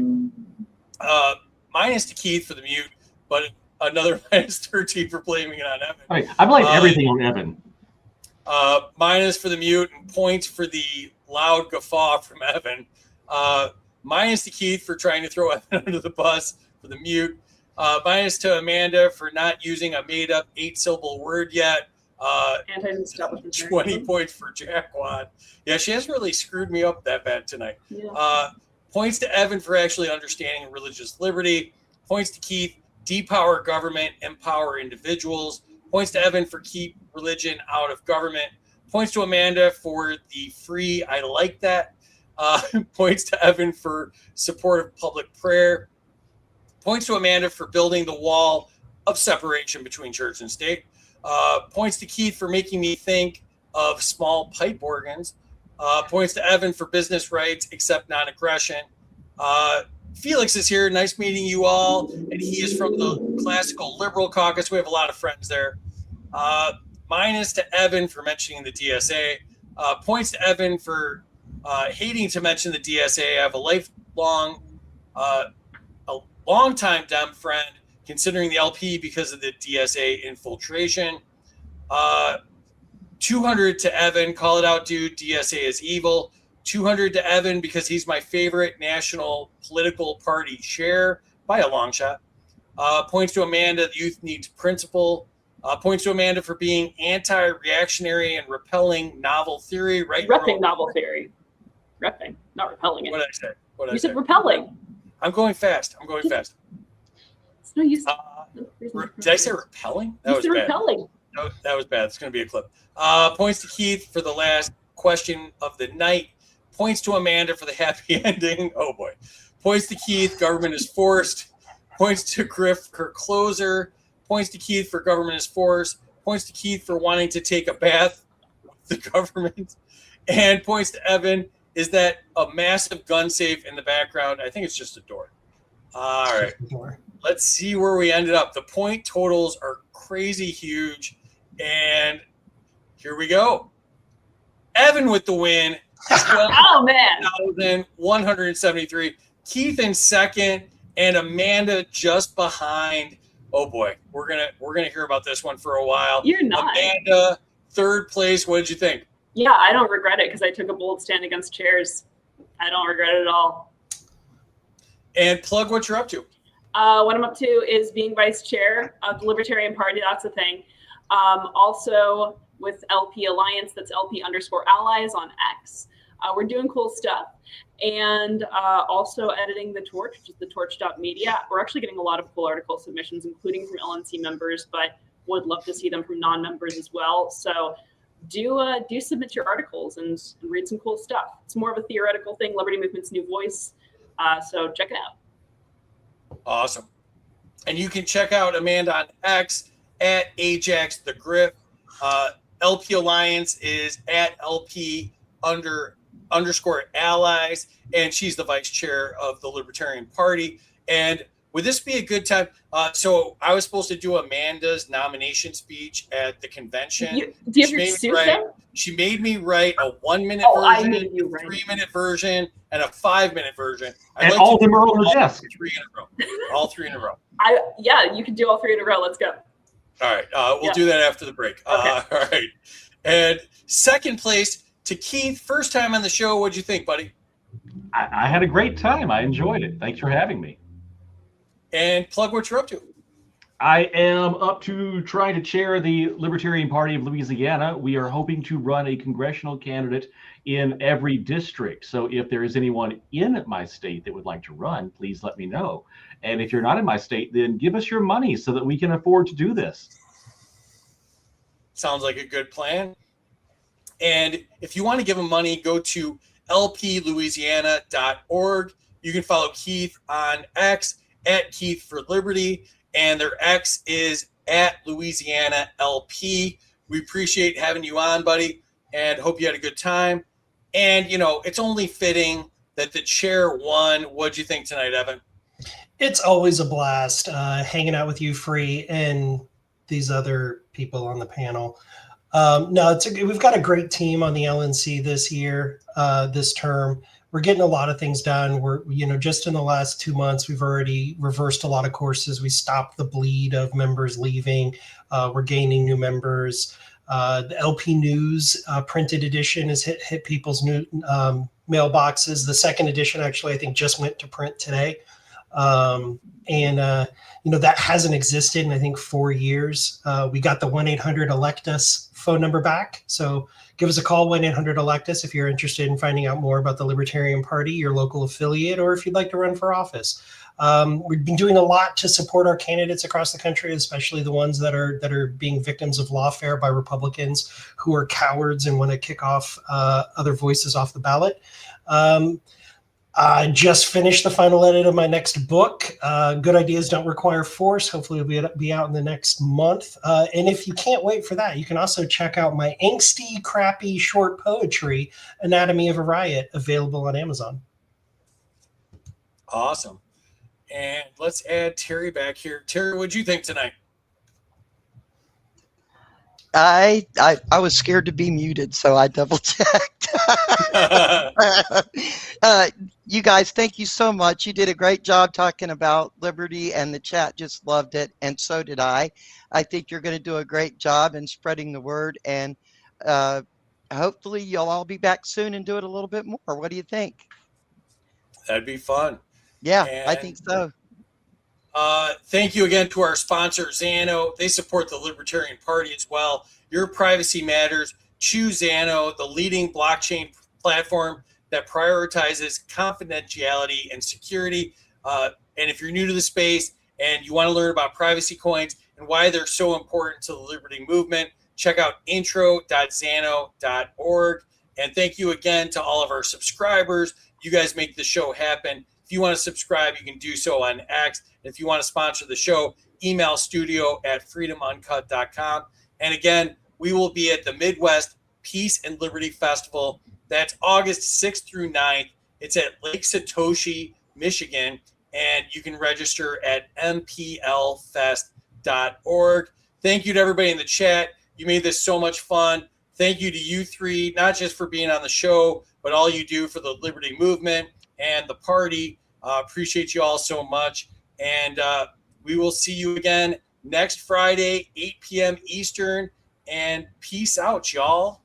Minus to Keith for the mute, but another minus 13 for blaming it on Evan. I blame everything on Evan. Minus for the mute and points for the loud guffaw from Evan. Minus to Keith for trying to throw Evan under the bus for the mute. Minus to Amanda for not using a made-up 8-syllable word yet. 20 points for Jacqueline. Yeah, she hasn't really screwed me up that bad tonight. Yeah. Points to Evan for actually understanding religious liberty. Points to Keith, depower government, empower individuals. Points to Evan for keep religion out of government. Points to Amanda for the free, I like that. Points to Evan for support of public prayer. Points to Amanda for building the wall of separation between church and state. Points to Keith for making me think of small pipe organs. Points to Evan for business rights except non-aggression. Felix is here. Nice meeting you all. And he is from the classical liberal caucus. We have a lot of friends there. Minus to Evan for mentioning the DSA. Points to Evan for hating to mention the DSA. I have a longtime Dem friend considering the LP because of the DSA infiltration. 200 to Evan, call it out, dude. DSA is evil. 200 to Evan because he's my favorite national political party chair by a long shot. Points to Amanda, the youth needs principle. Points to Amanda for being anti-reactionary and repelling novel theory. Right? Repping novel theory. Repping, not repelling it. What did I say? You said repelling. I'm going fast. It's no use. Did I say repelling? That was bad. Repelling. No, that was bad. It's going to be a clip. Points to Keith for the last question of the night. Points to Amanda for the happy ending. Oh, boy. Points to Keith, government is forced. Points to Griff for closer. Points to Keith for government is forced. Points to Keith for wanting to take a bath with the government. And points to Evan is that a massive gun safe in the background. I think it's just a door. All right. Let's see where we ended up. The point totals are crazy huge. And here we go. Evan with the win. Oh, man. 173. Keith in second and Amanda just behind. Oh boy, we're gonna hear about this one for a while. You're not. Amanda, third place. What did you think? Yeah, I don't regret it because I took a bold stand against chairs. I don't regret it at all. And plug what you're up to. What I'm up to is being vice chair of the Libertarian Party. That's a thing. Also with LP Alliance, that's LP_allies on X. We're doing cool stuff. And also editing The Torch, which is thetorch.media. We're actually getting a lot of cool article submissions, including from LNC members, but would love to see them from non-members as well. So do submit your articles and read some cool stuff. It's more of a theoretical thing, Liberty Movement's new voice. So check it out. Awesome. And you can check out Amanda on X at Ajax the Griff. LP Alliance is at LP_allies, and she's the vice chair of the Libertarian Party. And would this be a good time? So I was supposed to do Amanda's nomination speech at the convention. Do you have your suit there? She made me write a 1-minute version, a 3-minute version, and a 5-minute version. And all of them are on her desk. 3 in a row. All 3 in a row. Yeah, you can do all 3 in a row. Let's go. All right. We'll do that after the break. Okay. All right. And second place to Keith. First time on the show. What'd you think, buddy? I had a great time. I enjoyed it. Thanks for having me. And plug what you're up to. I am up to trying to chair the Libertarian Party of Louisiana. We are hoping to run a congressional candidate in every district. So if there is anyone in my state that would like to run, please let me know. And if you're not in my state, then give us your money so that we can afford to do this. Sounds like a good plan. And if you want to give them money, go to lplouisiana.org. You can follow Keith on X at Keith for Liberty, and their X is at Louisiana LP. We appreciate having you on, buddy, and hope you had a good time. And, you know, it's only fitting that the chair won. What'd you think tonight, Evan? It's always a blast hanging out with you, Free, and these other people on the panel. No, we've got a great team on the LNC this year, this term. We're getting a lot of things done. We're, just in the last 2 months, we've already reversed a lot of courses. We stopped the bleed of members leaving. We're gaining new members. The LP News printed edition has hit people's new mailboxes. The second edition, actually, I think just went to print today. That hasn't existed in, I think, 4 years. We got the 1-800-ELECT-US phone number back. So give us a call, 1-800-ELECT-US, if you're interested in finding out more about the Libertarian Party, your local affiliate, or if you'd like to run for office. We've been doing a lot to support our candidates across the country, especially the ones that are being victims of lawfare by Republicans who are cowards and want to kick off other voices off the ballot. I just finished the final edit of my next book. Good Ideas Don't Require Force. Hopefully it'll be out in the next month. And if you can't wait for that, you can also check out my angsty, crappy short poetry, Anatomy of a Riot, available on Amazon. Awesome. And let's add Terry back here. Terry, what'd you think tonight? I was scared to be muted, so I double checked. You guys, thank you so much. You did a great job talking about liberty, and the chat just loved it, and so did I. I think you're going to do a great job in spreading the word, and hopefully you'll all be back soon and do it a little bit more. What do you think? That'd be fun. Yeah, I think so. Thank you again to our sponsor, Xano. They support the Libertarian Party as well. Your privacy matters. Choose Xano, the leading blockchain platform that prioritizes confidentiality and security. And if you're new to the space and you want to learn about privacy coins and why they're so important to the Liberty movement, check out intro.xano.org. And thank you again to all of our subscribers. You guys make the show happen. If you want to subscribe, you can do so on X. If you want to sponsor the show, email studio@freedomuncut.com. And again, we will be at the Midwest Peace and Liberty Festival. That's August 6th through 9th. It's at Lake Satoshi, Michigan. And you can register at mplfest.org. Thank you to everybody in the chat. You made this so much fun. Thank you to you three, not just for being on the show, but all you do for the Liberty movement and the party. Appreciate you all so much. And we will see you again next Friday, 8 p.m. Eastern. And peace out, y'all.